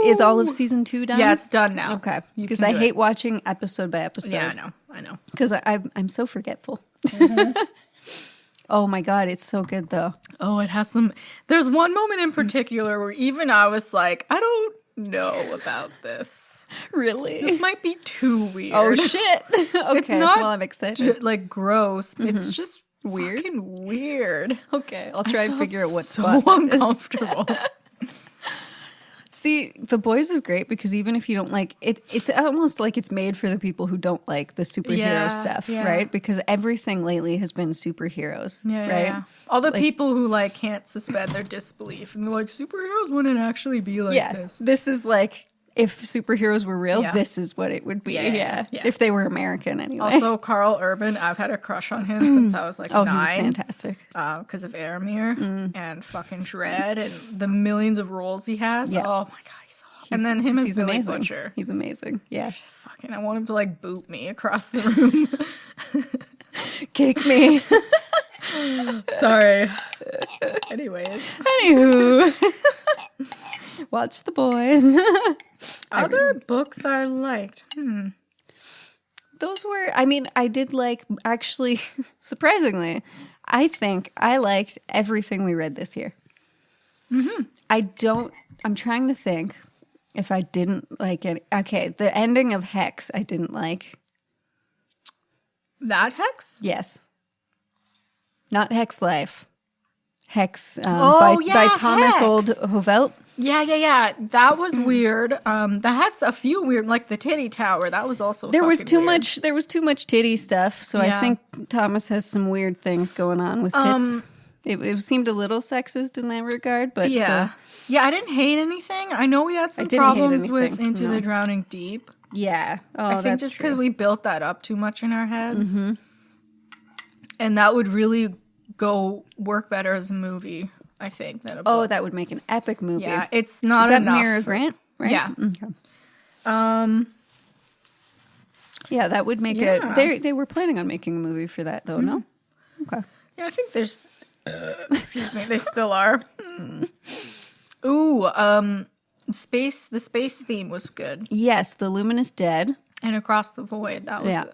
Speaker 1: Is all of season 2 done?
Speaker 2: Yeah, it's done now.
Speaker 1: Okay,
Speaker 2: You
Speaker 1: because
Speaker 2: can
Speaker 1: I
Speaker 2: do
Speaker 1: hate
Speaker 2: it.
Speaker 1: watching episode by episode.
Speaker 2: Yeah, I know.
Speaker 1: Because I'm so forgetful. Oh my god, it's so good though.
Speaker 2: Oh, it has some. There's one moment in particular where even I was like, I don't know about this.
Speaker 1: Really?
Speaker 2: This might be too weird.
Speaker 1: Oh shit. Okay,
Speaker 2: It's not
Speaker 1: well, I'm excited.
Speaker 2: like gross. It's just
Speaker 1: Weird?
Speaker 2: fucking weird.
Speaker 1: Okay, I'll try and figure out what
Speaker 2: so
Speaker 1: spot it is.
Speaker 2: uncomfortable.
Speaker 1: See, The Boys is great because even if you don't like it, it's almost like it's made for the people who don't like the superhero stuff,
Speaker 2: yeah.
Speaker 1: right? Because everything lately has been superheroes, right?
Speaker 2: Yeah. All the people who like can't suspend their disbelief and they're like, superheroes wouldn't actually be like this.
Speaker 1: This is like if superheroes were real,
Speaker 2: Yeah.
Speaker 1: this is what it would be.
Speaker 2: Yeah.
Speaker 1: If they were American, anyway.
Speaker 2: Also, Carl Urban, I've had a crush on him since I was like 9.
Speaker 1: He was fantastic.
Speaker 2: Because of Aramir and fucking Dread and the millions of roles he has.
Speaker 1: Yeah.
Speaker 2: Oh my god, he's so hot. And then him as Billy
Speaker 1: amazing.
Speaker 2: Butcher.
Speaker 1: He's amazing. Yeah.
Speaker 2: Fucking, I want him to like boot me across the room.
Speaker 1: Kick me.
Speaker 2: Sorry. Anyways.
Speaker 1: Anywho. Watch The Boys.
Speaker 2: Other books I liked.
Speaker 1: Those were, I mean, I did like, actually, surprisingly, I think I liked everything we read this year. I'm trying to think if I didn't like it. Okay, the ending of Hex, I didn't like.
Speaker 2: That Hex?
Speaker 1: Yes. Not Hex Life. Hex
Speaker 2: Oh,
Speaker 1: by
Speaker 2: yeah,
Speaker 1: Thomas
Speaker 2: Hex.
Speaker 1: Old Hovelt.
Speaker 2: Yeah. That was weird. That had a few weird, like the Titty Tower. That was also
Speaker 1: There was
Speaker 2: fucking
Speaker 1: too
Speaker 2: weird.
Speaker 1: much. There was too much titty stuff. So I
Speaker 2: Yeah.
Speaker 1: think Thomas has some weird things going on with tits. It seemed a little sexist in that regard, but
Speaker 2: Yeah. Yeah, I didn't hate anything. I know we had some
Speaker 1: didn't hate
Speaker 2: problems with
Speaker 1: anything,
Speaker 2: Into
Speaker 1: no.
Speaker 2: the Drowning Deep.
Speaker 1: yeah. Oh,
Speaker 2: I think
Speaker 1: that's
Speaker 2: just
Speaker 1: true.
Speaker 2: because we built that up too much in our heads. And that would really work better as a movie, I think, than a book.
Speaker 1: Oh, that would make an epic movie.
Speaker 2: Yeah, it's not
Speaker 1: Is that
Speaker 2: enough.
Speaker 1: Mira Grant, right?
Speaker 2: Yeah.
Speaker 1: Okay. Yeah, that would make
Speaker 2: Yeah.
Speaker 1: They were planning on making a movie for that, though. No. Okay.
Speaker 2: Yeah, I think there's. Excuse me, they still are. Ooh, the space theme was good,
Speaker 1: Yes, The Luminous Dead.
Speaker 2: and Across the Void. That was
Speaker 1: Yeah.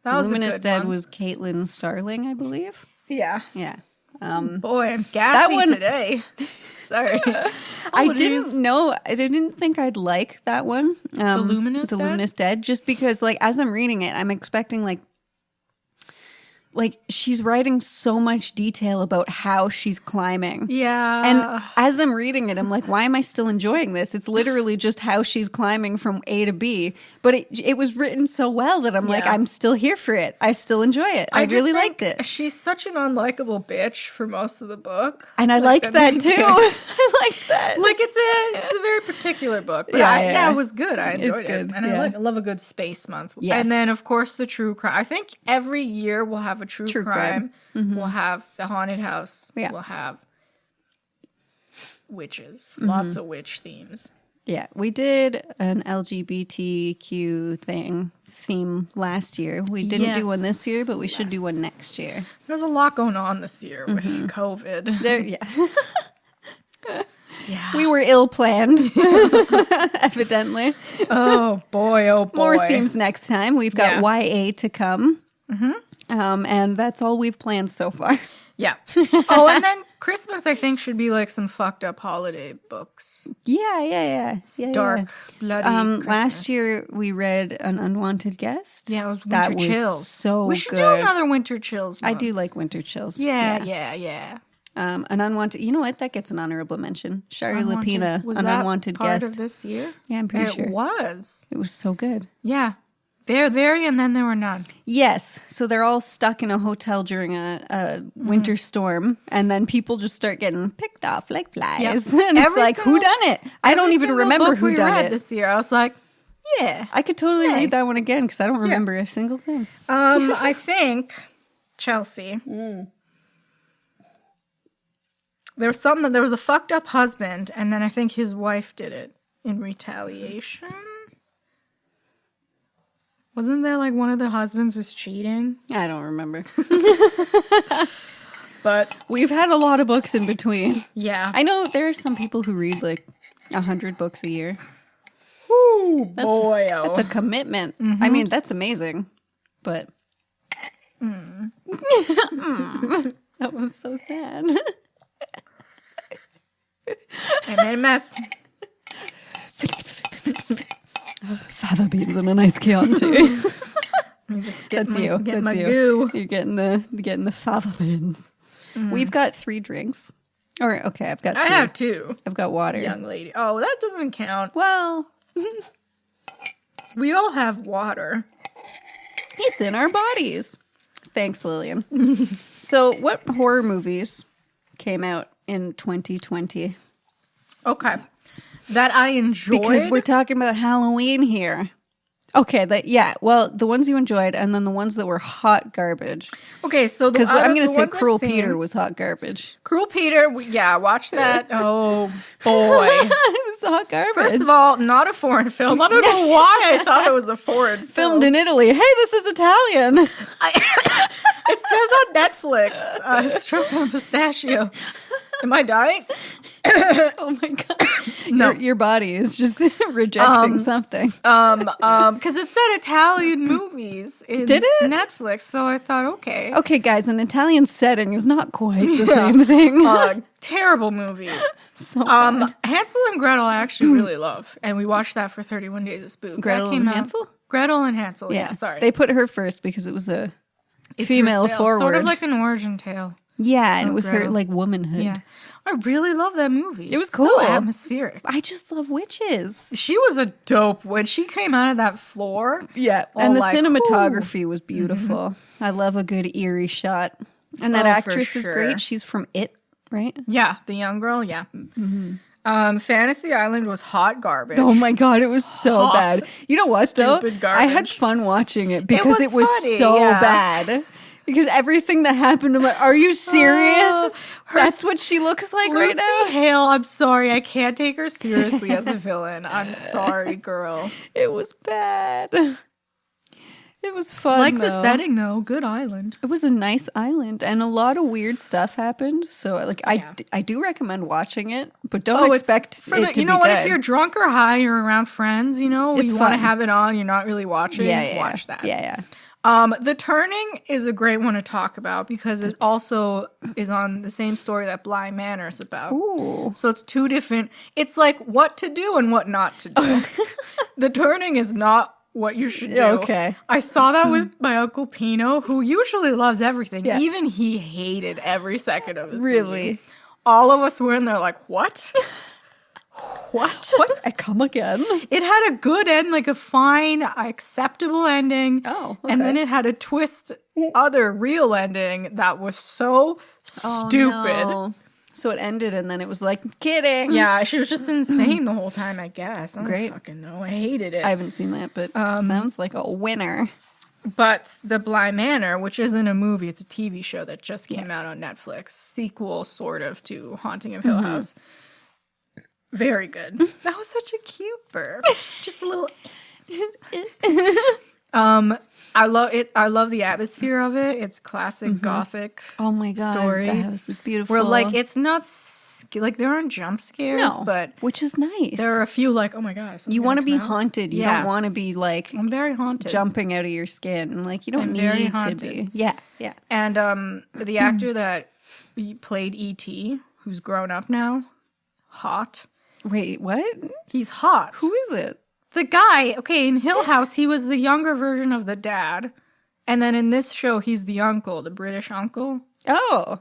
Speaker 2: that was
Speaker 1: Luminous
Speaker 2: a good
Speaker 1: Dead
Speaker 2: one.
Speaker 1: was Caitlin Starling, I believe.
Speaker 2: Yeah.
Speaker 1: Yeah.
Speaker 2: Boy, I'm gassy
Speaker 1: one-
Speaker 2: today. Sorry.
Speaker 1: I didn't know. I didn't think I'd like that one. The
Speaker 2: Luminous Dead?
Speaker 1: Luminous Dead, just because, like, as I'm reading it, I'm expecting like she's writing so much detail about how she's climbing.
Speaker 2: Yeah.
Speaker 1: And as I'm reading it, I'm like, why am I still enjoying this? It's literally just how she's climbing from A to B. But it was written so well that I'm like,
Speaker 2: Yeah.
Speaker 1: I'm still here for it. I still enjoy it. I
Speaker 2: just
Speaker 1: really
Speaker 2: think
Speaker 1: liked it.
Speaker 2: She's such an unlikable bitch for most of the book.
Speaker 1: And I liked that too. I liked that.
Speaker 2: Like it's a very particular book, but
Speaker 1: Yeah.
Speaker 2: it was good. I enjoyed it,
Speaker 1: good,
Speaker 2: and
Speaker 1: yeah.
Speaker 2: I love a good space month.
Speaker 1: Yes.
Speaker 2: And then of course the true crime. I think every year we'll have a true crime. We'll have the haunted house.
Speaker 1: Yeah.
Speaker 2: We'll have witches. Lots of witch themes.
Speaker 1: Yeah, we did an LGBTQ theme last year. We didn't do one this year, but we should do one next year.
Speaker 2: There's a lot going on this year with COVID.
Speaker 1: There, yeah.
Speaker 2: Yeah.
Speaker 1: We were ill planned, evidently.
Speaker 2: Oh boy.
Speaker 1: More themes next time. We've got
Speaker 2: Yeah.
Speaker 1: YA to come. And that's all we've planned so far.
Speaker 2: Yeah. Oh, and then Christmas, I think, should be like some fucked up holiday books.
Speaker 1: Yeah.
Speaker 2: Dark, bloody Christmas.
Speaker 1: Last year we read An Unwanted Guest.
Speaker 2: Yeah, it was
Speaker 1: That
Speaker 2: Winter
Speaker 1: was
Speaker 2: Chills.
Speaker 1: so
Speaker 2: we should do
Speaker 1: good.
Speaker 2: another Winter Chills
Speaker 1: I
Speaker 2: month.
Speaker 1: do like Winter Chills.
Speaker 2: Yeah.
Speaker 1: An Unwanted, you know what? That gets an honorable mention. Shari
Speaker 2: Unwanted-
Speaker 1: Lapina,
Speaker 2: was
Speaker 1: An
Speaker 2: that
Speaker 1: Unwanted
Speaker 2: part
Speaker 1: Guest.
Speaker 2: of this year?
Speaker 1: Yeah, I'm pretty
Speaker 2: It
Speaker 1: sure.
Speaker 2: was.
Speaker 1: It was so good.
Speaker 2: Yeah. Very, and then there were none.
Speaker 1: Yes. So they're all stuck in a hotel during a winter storm, and then people just start getting picked off like flies.
Speaker 2: Yep.
Speaker 1: And it's
Speaker 2: Every
Speaker 1: like, who done it? I don't
Speaker 2: Every
Speaker 1: even
Speaker 2: single
Speaker 1: remember
Speaker 2: book
Speaker 1: who
Speaker 2: we
Speaker 1: done
Speaker 2: read
Speaker 1: it.
Speaker 2: this year. I was like, yeah.
Speaker 1: I could totally
Speaker 2: Nice.
Speaker 1: read that one again because I don't remember a single thing.
Speaker 2: I think Chelsea. There was a fucked up husband, and then I think his wife did it in retaliation. Wasn't there like one of the husbands was cheating?
Speaker 1: I don't remember.
Speaker 2: But
Speaker 1: we've had a lot of books in between.
Speaker 2: Yeah.
Speaker 1: I know there are some people who read like 100 books a year.
Speaker 2: Ooh, boy.
Speaker 1: That's a commitment. I mean, that's amazing. But that was so sad.
Speaker 2: I made a mess.
Speaker 1: Fava beans and a nice Chianti. That's you.
Speaker 2: Get
Speaker 1: That's
Speaker 2: my
Speaker 1: you.
Speaker 2: goo.
Speaker 1: You're getting the fava beans. We've got 3 drinks. Or okay, I've got 2.
Speaker 2: I have 2.
Speaker 1: I've got water.
Speaker 2: Young lady. Oh, that doesn't count.
Speaker 1: Well,
Speaker 2: We all have water.
Speaker 1: it's in our bodies. Thanks, Lillian. So, what horror movies came out in 2020?
Speaker 2: Okay. That I enjoyed.
Speaker 1: Because we're talking about Halloween here. Okay, well, the ones you enjoyed and then the ones that were hot garbage.
Speaker 2: Okay, so
Speaker 1: Because I'm going to say
Speaker 2: ones I've
Speaker 1: Cruel
Speaker 2: seen-
Speaker 1: Peter was hot garbage.
Speaker 2: Cruel Peter, watch that. Oh, boy.
Speaker 1: It was hot garbage.
Speaker 2: First of all, not a foreign film. I don't know why I thought it was a foreign film.
Speaker 1: Filmed in Italy. Hey, this is Italian.
Speaker 2: It says on Netflix, stroked on pistachio. Am I dying?
Speaker 1: Oh my god!
Speaker 2: No.
Speaker 1: Your body is just rejecting something.
Speaker 2: Because it said Italian movies in
Speaker 1: Did it?
Speaker 2: Netflix, so I thought, okay.
Speaker 1: Okay, guys, an Italian setting is not quite the same thing.
Speaker 2: Terrible movie.
Speaker 1: So bad.
Speaker 2: Hansel and Gretel I actually really love, and we watched that for 31 Days of Spook.
Speaker 1: Gretel
Speaker 2: that came
Speaker 1: and
Speaker 2: out.
Speaker 1: Hansel?
Speaker 2: Gretel and Hansel.
Speaker 1: Yeah,
Speaker 2: Sorry.
Speaker 1: they put her first because it was a
Speaker 2: It's
Speaker 1: female
Speaker 2: her tale,
Speaker 1: forward.
Speaker 2: sort of like an origin tale.
Speaker 1: Yeah, and it was her
Speaker 2: Gretel.
Speaker 1: like womanhood.
Speaker 2: Yeah, I really love that movie.
Speaker 1: It was
Speaker 2: So
Speaker 1: cool.
Speaker 2: atmospheric.
Speaker 1: I just love witches.
Speaker 2: She was a dope when she came out of that floor.
Speaker 1: Yeah,
Speaker 2: all
Speaker 1: and the
Speaker 2: like,
Speaker 1: cinematography was beautiful. I love a good eerie shot. And that
Speaker 2: Oh, for
Speaker 1: actress is
Speaker 2: sure.
Speaker 1: great. She's from It, right?
Speaker 2: Yeah, the young girl. Yeah. Fantasy Island was hot garbage.
Speaker 1: Oh my god, it was so
Speaker 2: Hot,
Speaker 1: bad. You know what though?
Speaker 2: stupid
Speaker 1: I had
Speaker 2: garbage.
Speaker 1: fun watching it because it was
Speaker 2: funny,
Speaker 1: so
Speaker 2: yeah.
Speaker 1: bad. Because everything that happened, I'm like, are you serious?
Speaker 2: her
Speaker 1: That's what she looks like right
Speaker 2: Lucy
Speaker 1: now.
Speaker 2: Hale, I'm sorry, I can't take her seriously as a villain. I'm sorry, girl.
Speaker 1: It was bad. It was fun.
Speaker 2: Like the
Speaker 1: though.
Speaker 2: setting though, good island.
Speaker 1: It was a nice island, and a lot of weird stuff happened. So, like, I do recommend watching it, but don't expect
Speaker 2: for
Speaker 1: it to
Speaker 2: you know
Speaker 1: be
Speaker 2: what?
Speaker 1: good.
Speaker 2: If you're drunk or high, you're around friends. You know,
Speaker 1: It's
Speaker 2: you want to
Speaker 1: fun.
Speaker 2: have it on. You're not really watching.
Speaker 1: yeah,
Speaker 2: watch that.
Speaker 1: Yeah.
Speaker 2: The Turning is a great one to talk about because it also is on the same story that Bly Manor is about.
Speaker 1: Ooh.
Speaker 2: So it's 2 different. It's like what to do and what not to do. The Turning is not what you should do.
Speaker 1: Okay.
Speaker 2: I saw that with my Uncle Pino, who usually loves everything.
Speaker 1: Yeah.
Speaker 2: Even he hated every second of this
Speaker 1: Really?
Speaker 2: movie. All of us were in there like, what? What?
Speaker 1: What? I come again?
Speaker 2: It had a good end, like a fine, acceptable ending.
Speaker 1: Oh,
Speaker 2: And then
Speaker 1: okay.
Speaker 2: it had a twist, other real ending that was so stupid.
Speaker 1: No. So it ended, and then it was like, kidding.
Speaker 2: Yeah, she was just insane the whole time, I guess. I don't
Speaker 1: Great.
Speaker 2: fucking know. I hated it.
Speaker 1: I haven't seen that, but sounds like a winner.
Speaker 2: But The Bly Manor, which isn't a movie, it's a TV show that just came out on Netflix. Sequel, sort of, to Haunting of Hill House. Very good. That was such a cute burp. Just a little... I love it. I love the atmosphere of it. It's classic gothic.
Speaker 1: Oh my god,
Speaker 2: Story.
Speaker 1: the house is beautiful.
Speaker 2: Where like it's not like there aren't jump scares,
Speaker 1: no,
Speaker 2: but
Speaker 1: which is nice.
Speaker 2: there are a few like, oh my god,
Speaker 1: You want to be haunted. You
Speaker 2: Yeah.
Speaker 1: don't want to be like
Speaker 2: I'm very haunted.
Speaker 1: jumping out of your skin. Like you don't
Speaker 2: I'm very
Speaker 1: need to
Speaker 2: haunted.
Speaker 1: be. Yeah, yeah.
Speaker 2: And the actor that played E.T., who's grown up now, hot.
Speaker 1: Wait, what?
Speaker 2: He's hot.
Speaker 1: Who is it?
Speaker 2: The guy, okay, in Hill House, he was the younger version of the dad. And then in this show, he's the uncle, the British uncle.
Speaker 1: Oh,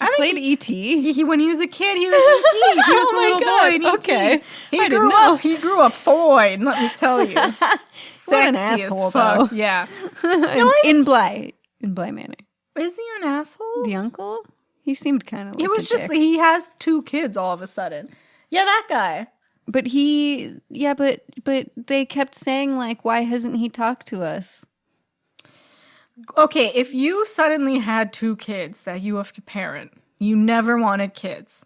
Speaker 2: I think
Speaker 1: played E.T.
Speaker 2: He when he was a kid, he was E.T. He was
Speaker 1: Oh
Speaker 2: the
Speaker 1: my
Speaker 2: little
Speaker 1: God,
Speaker 2: boy in E.T.
Speaker 1: okay.
Speaker 2: He
Speaker 1: I
Speaker 2: grew
Speaker 1: didn't know.
Speaker 2: up. He grew up fine, let me tell you.
Speaker 1: What an
Speaker 2: Sexy as
Speaker 1: asshole,
Speaker 2: fuck.
Speaker 1: though.
Speaker 2: Yeah.
Speaker 1: in Bly Manor.
Speaker 2: Is he an asshole?
Speaker 1: The uncle? He seemed kind of like
Speaker 2: He was
Speaker 1: a
Speaker 2: just,
Speaker 1: dick.
Speaker 2: he has 2 kids all of a sudden. Yeah, that guy.
Speaker 1: But but they kept saying like, why hasn't he talked to us?
Speaker 2: Okay, if you suddenly had 2 kids that you have to parent, you never wanted kids.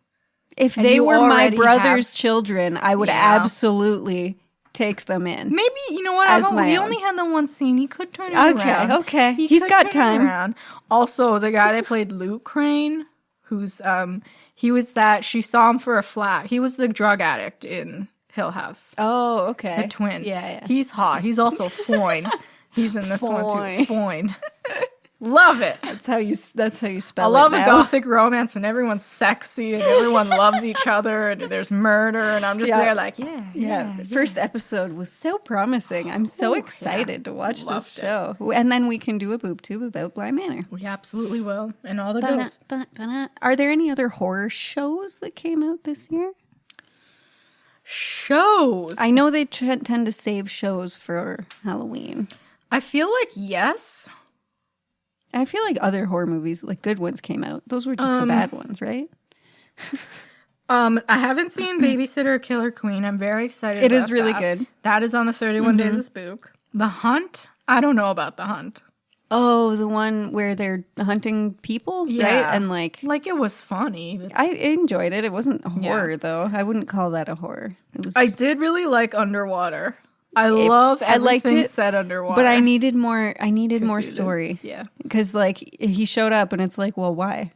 Speaker 1: If
Speaker 2: And
Speaker 1: they
Speaker 2: you
Speaker 1: were my
Speaker 2: already
Speaker 1: brother's
Speaker 2: have-
Speaker 1: children, I would
Speaker 2: Yeah.
Speaker 1: absolutely take them in.
Speaker 2: Maybe, you know what?
Speaker 1: As my
Speaker 2: He
Speaker 1: own.
Speaker 2: only had the one scene. He could turn it around.
Speaker 1: Okay.
Speaker 2: He
Speaker 1: He's
Speaker 2: could
Speaker 1: got
Speaker 2: turn it
Speaker 1: time.
Speaker 2: around. Also, the guy that played Luke Crane, who's he was that she saw him for a flat. He was the drug addict in Hill House.
Speaker 1: Oh, okay.
Speaker 2: The twin.
Speaker 1: Yeah.
Speaker 2: He's hot. He's also foine. He's in this one
Speaker 1: Foyne.
Speaker 2: too. Foine. Love it.
Speaker 1: That's how you spell
Speaker 2: I
Speaker 1: it.
Speaker 2: love a
Speaker 1: now.
Speaker 2: gothic romance when everyone's sexy and everyone loves each other and there's murder and I'm just
Speaker 1: Yeah.
Speaker 2: there like, yeah.
Speaker 1: The first episode was so promising. I'm so
Speaker 2: Ooh,
Speaker 1: excited to watch
Speaker 2: Loved
Speaker 1: this
Speaker 2: it.
Speaker 1: show. And then we can do a boob tube about Bly Manor.
Speaker 2: We absolutely will. And all the ghosts.
Speaker 1: Are there any other horror shows that came out this year?
Speaker 2: Shows.
Speaker 1: I know they tend to save shows for Halloween.
Speaker 2: I feel like yes.
Speaker 1: I feel like other horror movies, like good ones, came out. Those were just the bad ones, right?
Speaker 2: I haven't seen Babysitter Killer Queen. I'm very excited.
Speaker 1: It is
Speaker 2: about
Speaker 1: really
Speaker 2: that.
Speaker 1: good.
Speaker 2: That is on the 31 Days of Spook. The Hunt. I don't know about The Hunt.
Speaker 1: Oh, the one where they're hunting people, right? And like
Speaker 2: it was funny.
Speaker 1: I enjoyed it. It wasn't horror though. I wouldn't call that a horror. It was.
Speaker 2: I did really like Underwater. I love everything
Speaker 1: liked it,
Speaker 2: set underwater.
Speaker 1: but I needed more. I needed more
Speaker 2: you did.
Speaker 1: story.
Speaker 2: Yeah.
Speaker 1: Because like he showed up and it's like, well, why?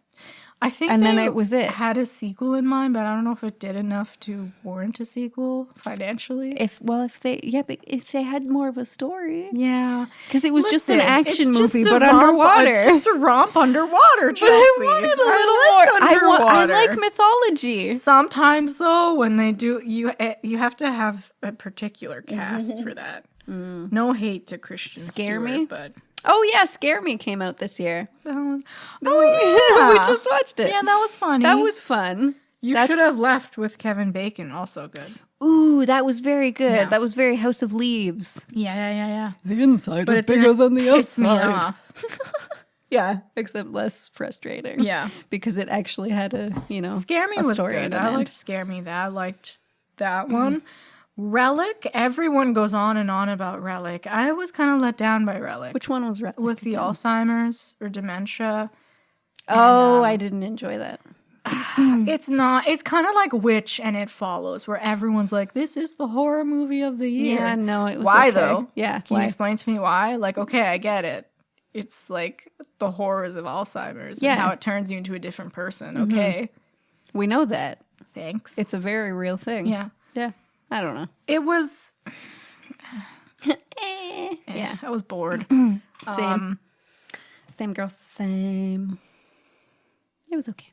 Speaker 2: I think
Speaker 1: And then
Speaker 2: they
Speaker 1: it was it.
Speaker 2: had a sequel in mind, but I don't know if it did enough to warrant a sequel financially.
Speaker 1: If they had more of a story,
Speaker 2: Yeah.
Speaker 1: because it was just an
Speaker 2: Listen,
Speaker 1: action
Speaker 2: it's just
Speaker 1: movie,
Speaker 2: a
Speaker 1: but
Speaker 2: romp-
Speaker 1: underwater.
Speaker 2: It's just a romp underwater, Chelsea.
Speaker 1: I wanted a little more. I
Speaker 2: underwater.
Speaker 1: like mythology.
Speaker 2: Sometimes though, when they do, you have to have a particular cast for that. No hate to Christian
Speaker 1: Scare
Speaker 2: Stewart,
Speaker 1: Me?
Speaker 2: but
Speaker 1: Oh yeah, Scare Me came out this year.
Speaker 2: oh
Speaker 1: We
Speaker 2: yeah,
Speaker 1: just watched it.
Speaker 2: yeah, that was funny.
Speaker 1: That was fun.
Speaker 2: You should have left with Kevin Bacon. Also good.
Speaker 1: Ooh, that was very good.
Speaker 2: Yeah.
Speaker 1: That was very House of Leaves.
Speaker 2: Yeah.
Speaker 1: The inside
Speaker 2: But it didn't piss me off.
Speaker 1: Yeah, except less frustrating.
Speaker 2: Yeah.
Speaker 1: because it actually had a
Speaker 2: Scare Me
Speaker 1: a
Speaker 2: was
Speaker 1: story
Speaker 2: good.
Speaker 1: and an
Speaker 2: I
Speaker 1: end.
Speaker 2: liked Scare Me. I liked that one. Relic. Everyone goes on and on about Relic. I was kind of let down by Relic.
Speaker 1: Which one was
Speaker 2: with the Alzheimer's or dementia.
Speaker 1: Oh, I didn't enjoy that.
Speaker 2: It's not. It's kind of like Witch and It Follows, where everyone's like, "This is the horror movie of the year."
Speaker 1: Yeah, no, it was
Speaker 2: why
Speaker 1: okay.
Speaker 2: though?
Speaker 1: Yeah,
Speaker 2: can
Speaker 1: why?
Speaker 2: you explain to me why? Like, okay, I get it. It's like the horrors of Alzheimer's
Speaker 1: Yeah.
Speaker 2: and how it turns you into a different person. Okay,
Speaker 1: We know that.
Speaker 2: thanks.
Speaker 1: It's a very real thing.
Speaker 2: yeah.
Speaker 1: Yeah. I don't know.
Speaker 2: It was.
Speaker 1: Yeah.
Speaker 2: I was bored.
Speaker 1: Same. Same girl, same. It was okay.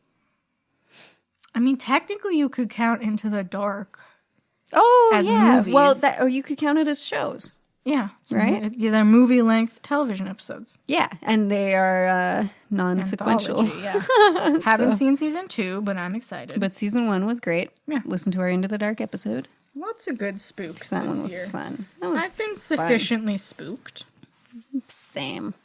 Speaker 2: I mean, technically, you could count Into the Dark.
Speaker 1: Oh,
Speaker 2: As
Speaker 1: yeah.
Speaker 2: movies.
Speaker 1: Well, you could count it as shows.
Speaker 2: Yeah,
Speaker 1: Right?
Speaker 2: Yeah, they're movie-length television episodes.
Speaker 1: Yeah, and they are non-sequential.
Speaker 2: Anthology, yeah. Haven't seen season 2, but I'm excited.
Speaker 1: But season 1 was great.
Speaker 2: Yeah.
Speaker 1: Listen to our Into the Dark episode.
Speaker 2: Lots of good spooks
Speaker 1: That
Speaker 2: this
Speaker 1: one was
Speaker 2: year.
Speaker 1: fun. That was
Speaker 2: I've been
Speaker 1: fun.
Speaker 2: sufficiently spooked.
Speaker 1: Same.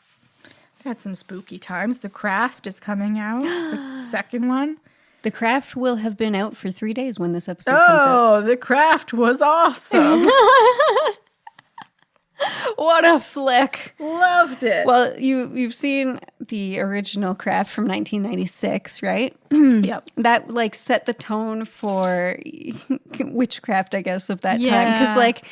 Speaker 2: I've had some spooky times. The Craft is coming out, the second one.
Speaker 1: The Craft will have been out for 3 days when this episode comes out.
Speaker 2: Oh, The Craft was awesome.
Speaker 1: What a flick.
Speaker 2: Loved it.
Speaker 1: Well, you've seen the original Craft from 1996, right?
Speaker 2: Yep.
Speaker 1: That like set the tone for witchcraft, I guess, of that time.
Speaker 2: Yeah.
Speaker 1: Because like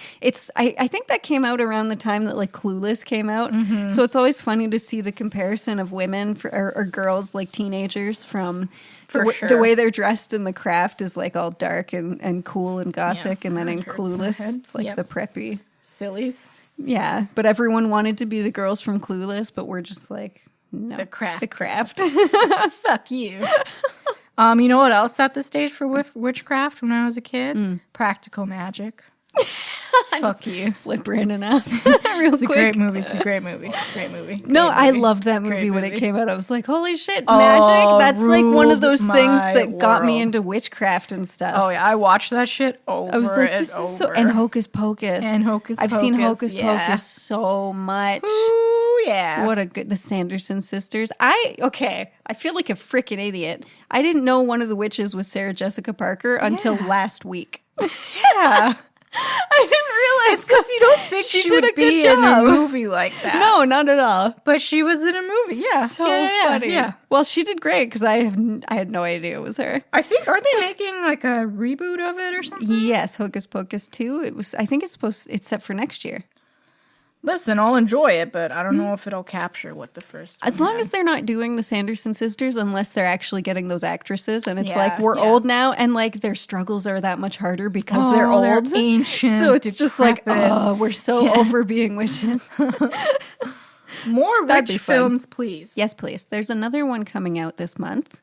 Speaker 1: I think that came out around the time that like Clueless came out. So it's always funny to see the comparison of women or girls, like teenagers, from the way they're dressed in The Craft is like all dark and cool and gothic, and then in
Speaker 2: That hurts my
Speaker 1: Clueless,
Speaker 2: head.
Speaker 1: it's like
Speaker 2: Yep.
Speaker 1: the preppy.
Speaker 2: Sillies.
Speaker 1: Yeah, but everyone wanted to be the girls from Clueless, but we're just like, no.
Speaker 2: The Craft.
Speaker 1: The Craft.
Speaker 2: Fuck you. You know what else set the stage for witchcraft when I was a kid? Practical Magic. Fuck you.
Speaker 1: Flip Brandon off real
Speaker 2: It's a
Speaker 1: quick.
Speaker 2: great movie. It's a great movie. Great movie.
Speaker 1: No,
Speaker 2: Great
Speaker 1: I
Speaker 2: movie.
Speaker 1: loved that movie
Speaker 2: Great
Speaker 1: when it
Speaker 2: movie.
Speaker 1: came out. I was like, holy shit, magic.
Speaker 2: Oh,
Speaker 1: That's like one of
Speaker 2: ruled
Speaker 1: those things
Speaker 2: my
Speaker 1: that got me
Speaker 2: world.
Speaker 1: into witchcraft and stuff.
Speaker 2: Oh yeah, I watched that shit over
Speaker 1: I was like,
Speaker 2: and
Speaker 1: this is
Speaker 2: over.
Speaker 1: so. And Hocus Pocus.
Speaker 2: And Hocus
Speaker 1: I've seen
Speaker 2: Pocus,
Speaker 1: Hocus
Speaker 2: yeah.
Speaker 1: Pocus so much.
Speaker 2: Ooh, yeah.
Speaker 1: What a good, the Sanderson sisters. I feel like a freaking idiot. I didn't know one of the witches was Sarah Jessica Parker until last week.
Speaker 2: Yeah.
Speaker 1: I didn't realize.
Speaker 2: Because you don't think she
Speaker 1: did
Speaker 2: would
Speaker 1: a good
Speaker 2: be in a
Speaker 1: job.
Speaker 2: movie like that.
Speaker 1: No, not at all.
Speaker 2: But she was in a movie. Yeah.
Speaker 1: So
Speaker 2: yeah,
Speaker 1: funny.
Speaker 2: Yeah.
Speaker 1: Well, she did great because I had no idea it was her.
Speaker 2: I think, aren't they making like a reboot of it or something?
Speaker 1: Yes, Hocus Pocus 2. It was. I think it's set for next year.
Speaker 2: Listen, I'll enjoy it, but I don't know if it'll capture what the first
Speaker 1: As long as they're not doing the Sanderson sisters, unless they're actually getting those actresses, and it's
Speaker 2: Yeah,
Speaker 1: like we're
Speaker 2: yeah.
Speaker 1: old now, and like their struggles are that much harder because they're old,
Speaker 2: they're ancient,
Speaker 1: So it's just like,
Speaker 2: decrepit.
Speaker 1: oh, we're so over being witches.
Speaker 2: More
Speaker 1: That'd be
Speaker 2: witch
Speaker 1: fun.
Speaker 2: films, please.
Speaker 1: Yes, please. There's another one coming out this month.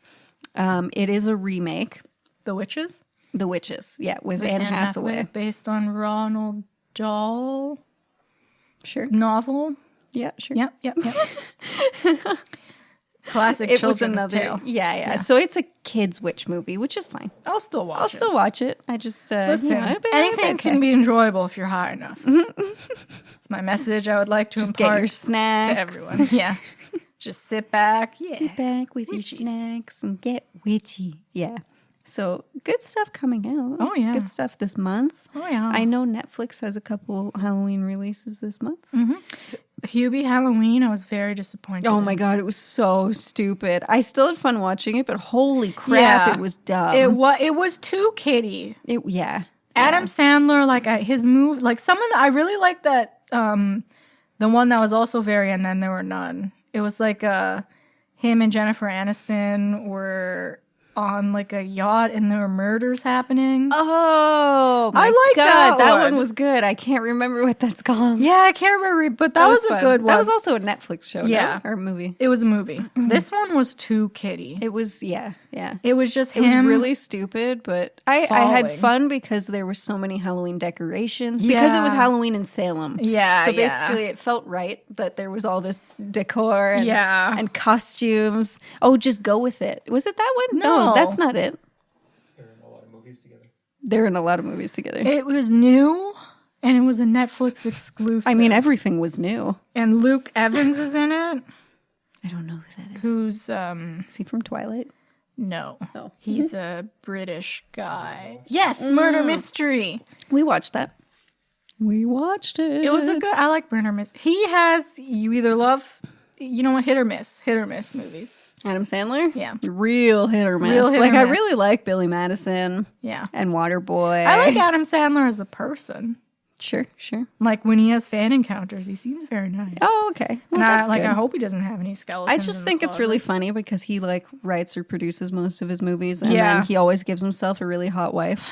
Speaker 1: It is a remake,
Speaker 2: The Witches?
Speaker 1: The Witches. Yeah, with Anne Hathaway.
Speaker 2: Based on Ronald Dahl
Speaker 1: Sure.
Speaker 2: novel.
Speaker 1: Yeah, sure.
Speaker 2: Yep. Classic
Speaker 1: It was
Speaker 2: children's
Speaker 1: another.
Speaker 2: tale.
Speaker 1: Yeah. So it's a kids' witch movie, which is fine.
Speaker 2: I'll still watch
Speaker 1: I'll
Speaker 2: it.
Speaker 1: still watch it. I just
Speaker 2: Listen,
Speaker 1: anything
Speaker 2: anything can be enjoyable if you're high enough. It's my message I would like to
Speaker 1: Just get
Speaker 2: impart
Speaker 1: your snacks
Speaker 2: to everyone. Yeah. Just sit back. Yeah.
Speaker 1: Sit back with
Speaker 2: Witchies.
Speaker 1: your snacks and get witchy. Yeah. So good stuff coming out.
Speaker 2: Oh, yeah.
Speaker 1: Good stuff this month.
Speaker 2: Oh, yeah.
Speaker 1: I know Netflix has a couple Halloween releases this month.
Speaker 2: Hubie Halloween, I was very disappointed.
Speaker 1: Oh my God, it was so stupid. I still had fun watching it, but holy crap,
Speaker 2: Yeah.
Speaker 1: it was dumb.
Speaker 2: It was too kiddie.
Speaker 1: Yeah.
Speaker 2: Adam Sandler, like his move, like some of the, I really like that. The one that was also very, and then there were none. It was like him and Jennifer Aniston were on like a yacht and there were murders happening.
Speaker 1: Oh, my
Speaker 2: I like
Speaker 1: God.
Speaker 2: that
Speaker 1: one
Speaker 2: one.
Speaker 1: was good. I can't remember what that's called.
Speaker 2: Yeah, I can't remember, but that was a
Speaker 1: fun.
Speaker 2: good one.
Speaker 1: That was also a Netflix show,
Speaker 2: Yeah.
Speaker 1: no? Or movie.
Speaker 2: It was a movie. This one was too kiddie.
Speaker 1: It was, yeah.
Speaker 2: It was just
Speaker 1: It
Speaker 2: him.
Speaker 1: was really stupid, but I had
Speaker 2: falling.
Speaker 1: fun because there were so many Halloween decorations. Because it was
Speaker 2: Yeah.
Speaker 1: Halloween in Salem.
Speaker 2: Yeah,
Speaker 1: So
Speaker 2: yeah.
Speaker 1: basically it felt right that there was all this decor and,
Speaker 2: Yeah.
Speaker 1: and costumes. Oh, just go with it. Was it that one?
Speaker 2: No.
Speaker 1: That's not it.
Speaker 3: They're in a lot of movies together.
Speaker 1: They're in a lot of movies together.
Speaker 2: It was new and it was a Netflix exclusive.
Speaker 1: I mean, everything was new.
Speaker 2: and Luke Evans is in it.
Speaker 1: I don't know who that is.
Speaker 2: Who's
Speaker 1: Is he from Twilight?
Speaker 2: no.
Speaker 1: Oh.
Speaker 2: He's a British guy. Yes, murder mystery.
Speaker 1: We watched that. We watched it.
Speaker 2: It was a good I like murder mystery. He has you either love you know what, hit or miss movies.
Speaker 1: Adam Sandler?
Speaker 2: Yeah.
Speaker 1: Real hit or miss.
Speaker 2: Real hit
Speaker 1: like,
Speaker 2: or
Speaker 1: I
Speaker 2: miss.
Speaker 1: really like Billy Madison
Speaker 2: Yeah.
Speaker 1: and Waterboy.
Speaker 2: I like Adam Sandler as a person.
Speaker 1: Sure.
Speaker 2: Like when he has fan encounters, he seems very nice.
Speaker 1: Oh, okay. Well,
Speaker 2: and I
Speaker 1: that's
Speaker 2: like
Speaker 1: good.
Speaker 2: I hope he doesn't have any skeletons.
Speaker 1: I
Speaker 2: in
Speaker 1: just
Speaker 2: the
Speaker 1: think it's
Speaker 2: closet.
Speaker 1: really funny because he like writes or produces most of his movies, and
Speaker 2: Yeah.
Speaker 1: then he always gives himself a really hot wife.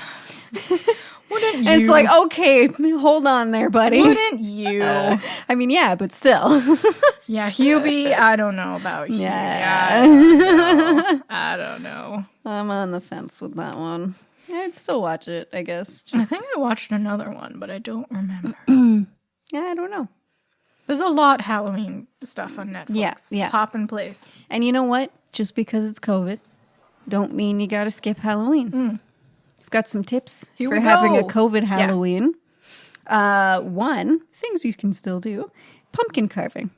Speaker 2: Wouldn't you?
Speaker 1: And it's like, okay, hold on there, buddy.
Speaker 2: wouldn't you?
Speaker 1: I mean, yeah, but still.
Speaker 2: Yeah, Hubie, I don't know about Hubie.
Speaker 1: Yeah.
Speaker 2: I don't know.
Speaker 1: I'm on the fence with that one. I'd still watch it, I guess.
Speaker 2: I
Speaker 1: Just,
Speaker 2: think I watched another one, but I don't remember.
Speaker 1: yeah, I don't know.
Speaker 2: There's a lot Halloween stuff on Netflix.
Speaker 1: Yeah,
Speaker 2: It's
Speaker 1: yeah.
Speaker 2: pop in place.
Speaker 1: And you know what? Just because it's COVID, don't mean you got to skip Halloween. I've got some tips
Speaker 2: Here
Speaker 1: for
Speaker 2: we
Speaker 1: having a
Speaker 2: go.
Speaker 1: COVID Halloween. One, things you can still do, pumpkin carving.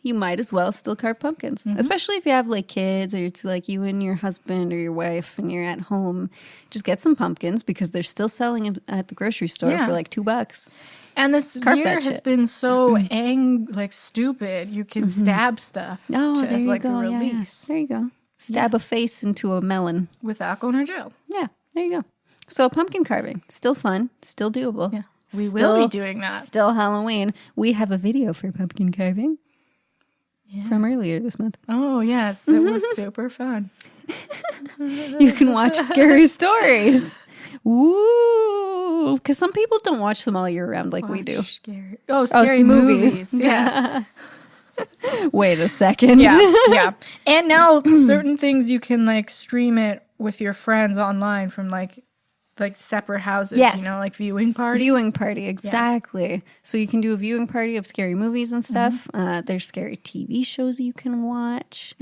Speaker 1: You might as well still carve pumpkins, especially if you have like kids or it's like you and your husband or your wife and you're at home. Just get some pumpkins because they're still selling them at the grocery store
Speaker 2: Yeah.
Speaker 1: for like $2.
Speaker 2: And this
Speaker 1: Carve
Speaker 2: year
Speaker 1: that
Speaker 2: has
Speaker 1: shit.
Speaker 2: been so stupid. You can stab stuff
Speaker 1: Oh, there
Speaker 2: as
Speaker 1: you
Speaker 2: like
Speaker 1: go.
Speaker 2: a
Speaker 1: Yeah,
Speaker 2: release
Speaker 1: there you go. Stab a face into a melon.
Speaker 2: without going to jail.
Speaker 1: Yeah, there you go. So pumpkin carving, still fun, still doable.
Speaker 2: Yeah. We will
Speaker 1: Still-
Speaker 2: be doing that.
Speaker 1: Still Halloween. We have a video for pumpkin carving from earlier this month.
Speaker 2: Oh, yes. It was super fun.
Speaker 1: You can watch scary stories. Ooh, because some people don't watch them all year round like we do.
Speaker 2: Scary. Oh, scary
Speaker 1: movies.
Speaker 2: movies. Yeah.
Speaker 1: Wait a second.
Speaker 2: yeah. And now certain things you can like stream it with your friends online from like separate houses,
Speaker 1: Yes.
Speaker 2: you know, like viewing parties.
Speaker 1: Viewing party, exactly. So you can do a viewing party of scary movies and stuff. There's scary TV shows you can watch.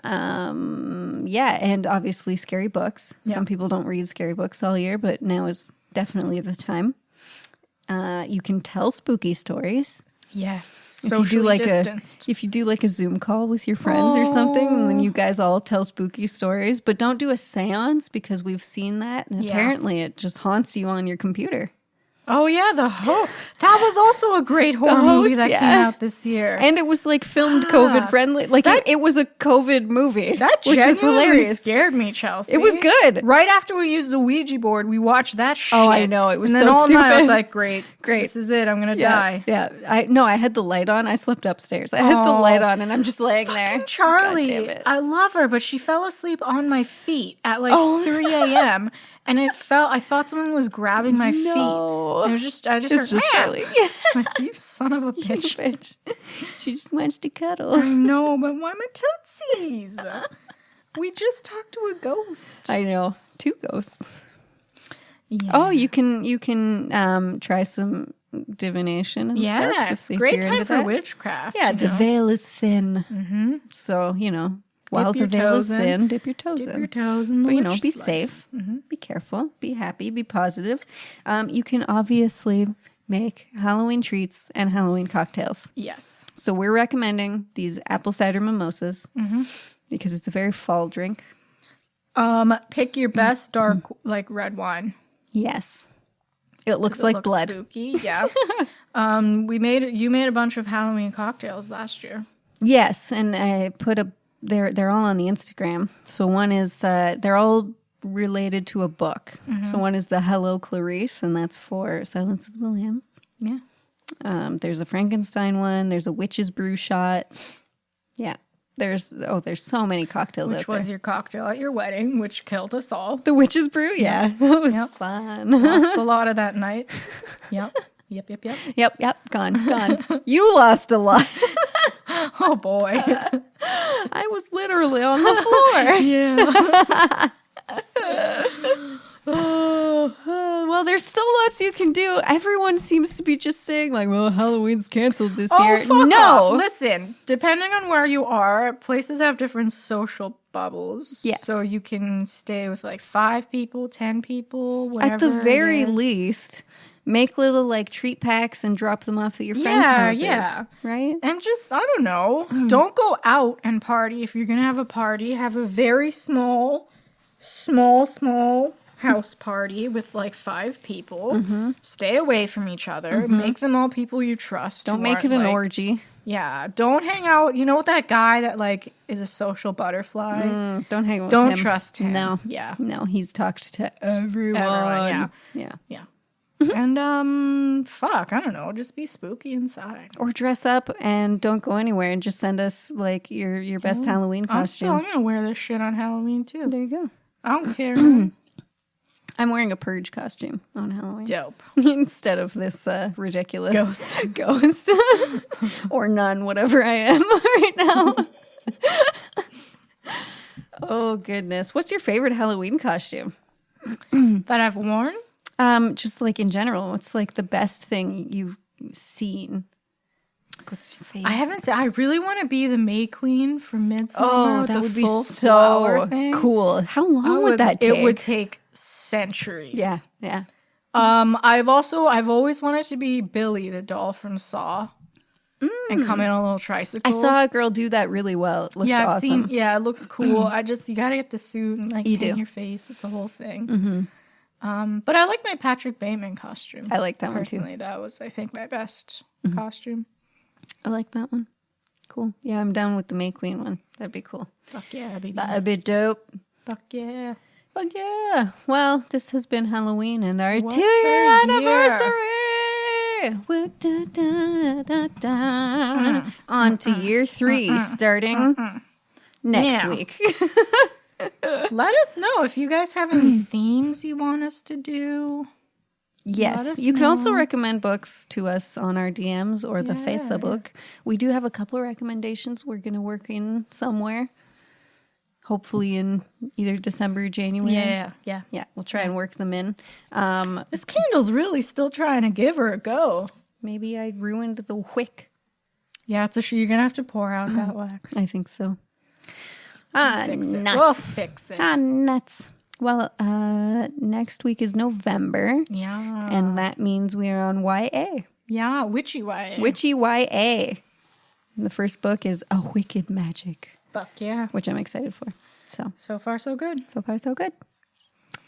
Speaker 1: Yeah, and obviously scary books.
Speaker 2: Yeah.
Speaker 1: Some people don't read scary books all year, but now is definitely the time. You can tell spooky stories.
Speaker 2: Yes.
Speaker 1: If you
Speaker 2: Socially
Speaker 1: do like
Speaker 2: distanced.
Speaker 1: if you do like a Zoom call with your friends or something, and then you guys all tell spooky stories, but don't do a seance because we've seen that, and
Speaker 2: Yeah.
Speaker 1: apparently it just haunts you on your computer.
Speaker 2: Oh yeah, that was also a great horror movie that came out this year.
Speaker 1: And it was like filmed COVID friendly. Like it was a COVID movie.
Speaker 2: That
Speaker 1: which is
Speaker 2: genuinely
Speaker 1: hilarious.
Speaker 2: scared me, Chelsea.
Speaker 1: It was good.
Speaker 2: Right after we used the Ouija board, we watched that shit.
Speaker 1: Oh, I know. It was
Speaker 2: and then
Speaker 1: so
Speaker 2: all
Speaker 1: stupid.
Speaker 2: night I was like, great.
Speaker 1: Great.
Speaker 2: This is it. I'm gonna die.
Speaker 1: Yeah. I had the light on. I slept upstairs. I had the light on and I'm just laying there.
Speaker 2: Charlie,
Speaker 1: God damn it.
Speaker 2: I love her, but she fell asleep on my feet at like 3 a.m. And I thought someone was grabbing my feet. It was just, I just
Speaker 1: It's
Speaker 2: heard,
Speaker 1: just Charlie.
Speaker 2: like, you son of a bitch.
Speaker 1: She just wants to cuddle.
Speaker 2: I know, but why my tootsies? We just talked to a ghost.
Speaker 1: I know. 2 ghosts.
Speaker 2: Yeah.
Speaker 1: Oh, you can try some divination and stuff.
Speaker 2: Yes,
Speaker 1: if
Speaker 2: great
Speaker 1: you're
Speaker 2: time
Speaker 1: into
Speaker 2: for
Speaker 1: that.
Speaker 2: witchcraft.
Speaker 1: Yeah,
Speaker 2: you
Speaker 1: the
Speaker 2: know?
Speaker 1: veil is thin. Mm-hmm. So, while the
Speaker 2: your
Speaker 1: veil is
Speaker 2: toes in.
Speaker 1: thin, dip your toes in.
Speaker 2: Dip your toes in the
Speaker 1: But,
Speaker 2: witch
Speaker 1: be
Speaker 2: sludge.
Speaker 1: safe, be careful, be happy, be positive. You can obviously make Halloween treats and Halloween cocktails.
Speaker 2: Yes.
Speaker 1: So we're recommending these apple cider mimosas because it's a very fall drink.
Speaker 2: Pick your best dark, like red wine.
Speaker 1: Yes. It looks
Speaker 2: It
Speaker 1: like
Speaker 2: looks
Speaker 1: blood.
Speaker 2: Spooky. Yeah. You made a bunch of Halloween cocktails last year.
Speaker 1: Yes, and I put they're all on the Instagram. So one is they're all related to a book. So one is the Hello Clarice, and that's for Silence of the Lambs.
Speaker 2: Yeah.
Speaker 1: There's a Frankenstein one. There's a Witch's Brew shot. Yeah. There's so many cocktails
Speaker 2: Which
Speaker 1: out there.
Speaker 2: was your cocktail at your wedding, which killed us all.
Speaker 1: The Witch's Brew? Yeah. That was
Speaker 2: Yep.
Speaker 1: fun.
Speaker 2: Lost a lot of that night. Yep.
Speaker 1: Yep. Gone. You lost a lot.
Speaker 2: Oh boy.
Speaker 1: I was literally on the floor.
Speaker 2: Yeah.
Speaker 1: Well, there's still lots you can do. Everyone seems to be just saying like, well, Halloween's canceled this year.
Speaker 2: Fuck
Speaker 1: No.
Speaker 2: off. Listen, depending on where you are, places have different social bubbles.
Speaker 1: Yes.
Speaker 2: So you can stay with like 5 people, 10 people, whatever.
Speaker 1: At the very
Speaker 2: it is.
Speaker 1: least, make little like treat packs and drop them off at your friends'
Speaker 2: Yeah,
Speaker 1: houses.
Speaker 2: yeah.
Speaker 1: Right?
Speaker 2: And just, I don't know, don't go out and party. If you're going to have a party, have a very small house party with like 5 people. Stay away from each other. Make them all people you trust.
Speaker 1: Don't
Speaker 2: who
Speaker 1: make it
Speaker 2: aren't,
Speaker 1: an
Speaker 2: like-
Speaker 1: orgy.
Speaker 2: Yeah, don't hang out. You know that guy that like is a social butterfly?
Speaker 1: Don't hang with him.
Speaker 2: Don't trust him.
Speaker 1: No.
Speaker 2: Yeah.
Speaker 1: No, he's talked to everyone.
Speaker 2: Yeah.
Speaker 1: Yeah.
Speaker 2: And fuck, I don't know, just be spooky inside.
Speaker 1: Or dress up and don't go anywhere and just send us like your best Halloween
Speaker 2: I'm
Speaker 1: costume.
Speaker 2: gonna wear this shit on Halloween too.
Speaker 1: There you go.
Speaker 2: I don't care. man.
Speaker 1: I'm wearing a purge costume on Halloween.
Speaker 2: Dope.
Speaker 1: Instead of this ridiculous ghost. Or nun, whatever I am right now. Oh, goodness. What's your favorite Halloween costume?
Speaker 2: That I've worn?
Speaker 1: Just like in general, what's like the best thing you've seen? What's your favorite?
Speaker 2: I haven't I really want to be the May Queen from Midsummer.
Speaker 1: Oh,
Speaker 2: with
Speaker 1: that
Speaker 2: the
Speaker 1: would be
Speaker 2: full flower
Speaker 1: so
Speaker 2: thing.
Speaker 1: cool. How long would that take?
Speaker 2: It would take centuries.
Speaker 1: Yeah.
Speaker 2: I've always wanted to be Billy, the doll from Saw, and come in a little tricycle.
Speaker 1: I saw a girl do that really well. It looked
Speaker 2: I've
Speaker 1: awesome.
Speaker 2: it looks cool. You gotta get the suit and like
Speaker 1: You
Speaker 2: paint
Speaker 1: do.
Speaker 2: your face. It's a whole thing. But I like my Patrick Bateman costume.
Speaker 1: I like that one too.
Speaker 2: Personally, that was I think my best costume.
Speaker 1: I like that one. Cool. Yeah, I'm down with the May Queen one. That'd be cool.
Speaker 2: Fuck yeah, that'd be
Speaker 1: That'd be dope.
Speaker 2: fuck yeah.
Speaker 1: Fuck yeah. Well, this has been Halloween and our
Speaker 2: What
Speaker 1: 2-year
Speaker 2: a year.
Speaker 1: anniversary. Woo, da, da, da, da. On to year 3, starting next
Speaker 2: Yeah.
Speaker 1: week.
Speaker 2: Let us know if you guys have any themes you want us to do. Let
Speaker 1: Yes,
Speaker 2: us
Speaker 1: you can also
Speaker 2: know.
Speaker 1: recommend books to us on our DMs or the Facebook. We do have a couple of recommendations we're going to work in somewhere. Hopefully in either December or January.
Speaker 2: Yeah.
Speaker 1: Yeah, we'll try and work them in.
Speaker 2: This candle's really still trying to give her a go.
Speaker 1: Maybe I ruined the wick.
Speaker 2: Yeah, it's you're gonna have to pour out that wax.
Speaker 1: I think so.
Speaker 2: Fix it.
Speaker 1: Nuts.
Speaker 2: We'll fix it.
Speaker 1: Nuts. Well, next week is November,
Speaker 2: Yeah.
Speaker 1: and that means we are on YA.
Speaker 2: Yeah, witchy way.
Speaker 1: Witchy YA. And the first book is A Wicked Magic,
Speaker 2: Fuck yeah.
Speaker 1: which I'm excited for. So
Speaker 2: So far, so good.
Speaker 1: far, so good.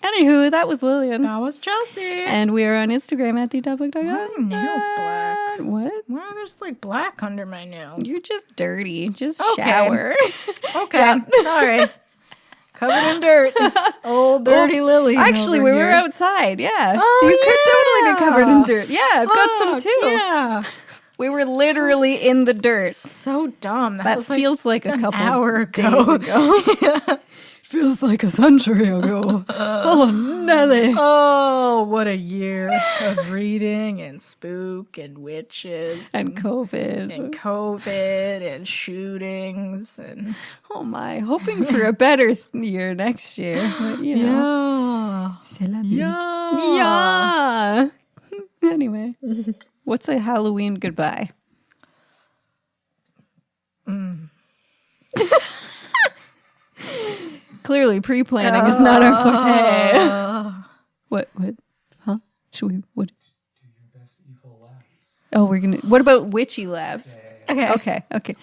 Speaker 1: Anywho, that was Lillian.
Speaker 2: That was Chelsea.
Speaker 1: And we are on Instagram at the.book.coven.
Speaker 2: Why are my nails black?
Speaker 1: What?
Speaker 2: Why are there like black under my nails?
Speaker 1: You're just dirty. Just
Speaker 2: Okay.
Speaker 1: shower.
Speaker 2: Okay. Sorry. Covered in dirt. Old dirty Lillian.
Speaker 1: Actually,
Speaker 2: over
Speaker 1: we
Speaker 2: here.
Speaker 1: were outside. Yeah.
Speaker 2: Oh,
Speaker 1: you could totally be covered in dirt. Yeah, I've got some
Speaker 2: Fuck,
Speaker 1: too.
Speaker 2: Yeah.
Speaker 1: We were literally in the dirt.
Speaker 2: So dumb.
Speaker 1: That
Speaker 2: was
Speaker 1: feels like a
Speaker 2: an
Speaker 1: couple
Speaker 2: hour
Speaker 1: days ago. Feels like a century ago. Oh, Nelly.
Speaker 2: Oh, what a year of reading and spook and witches
Speaker 1: And COVID.
Speaker 2: and COVID and shootings and
Speaker 1: Oh my, hoping for a better year next year. But, you know. C'est la vie. Yeah. Anyway, what's a Halloween goodbye? Clearly, pre-planning is not our forte. What? Huh? Should we? What?
Speaker 3: Do your best evil laughs.
Speaker 1: Oh, we're gonna. What about witchy laughs?
Speaker 2: Okay.
Speaker 1: Okay.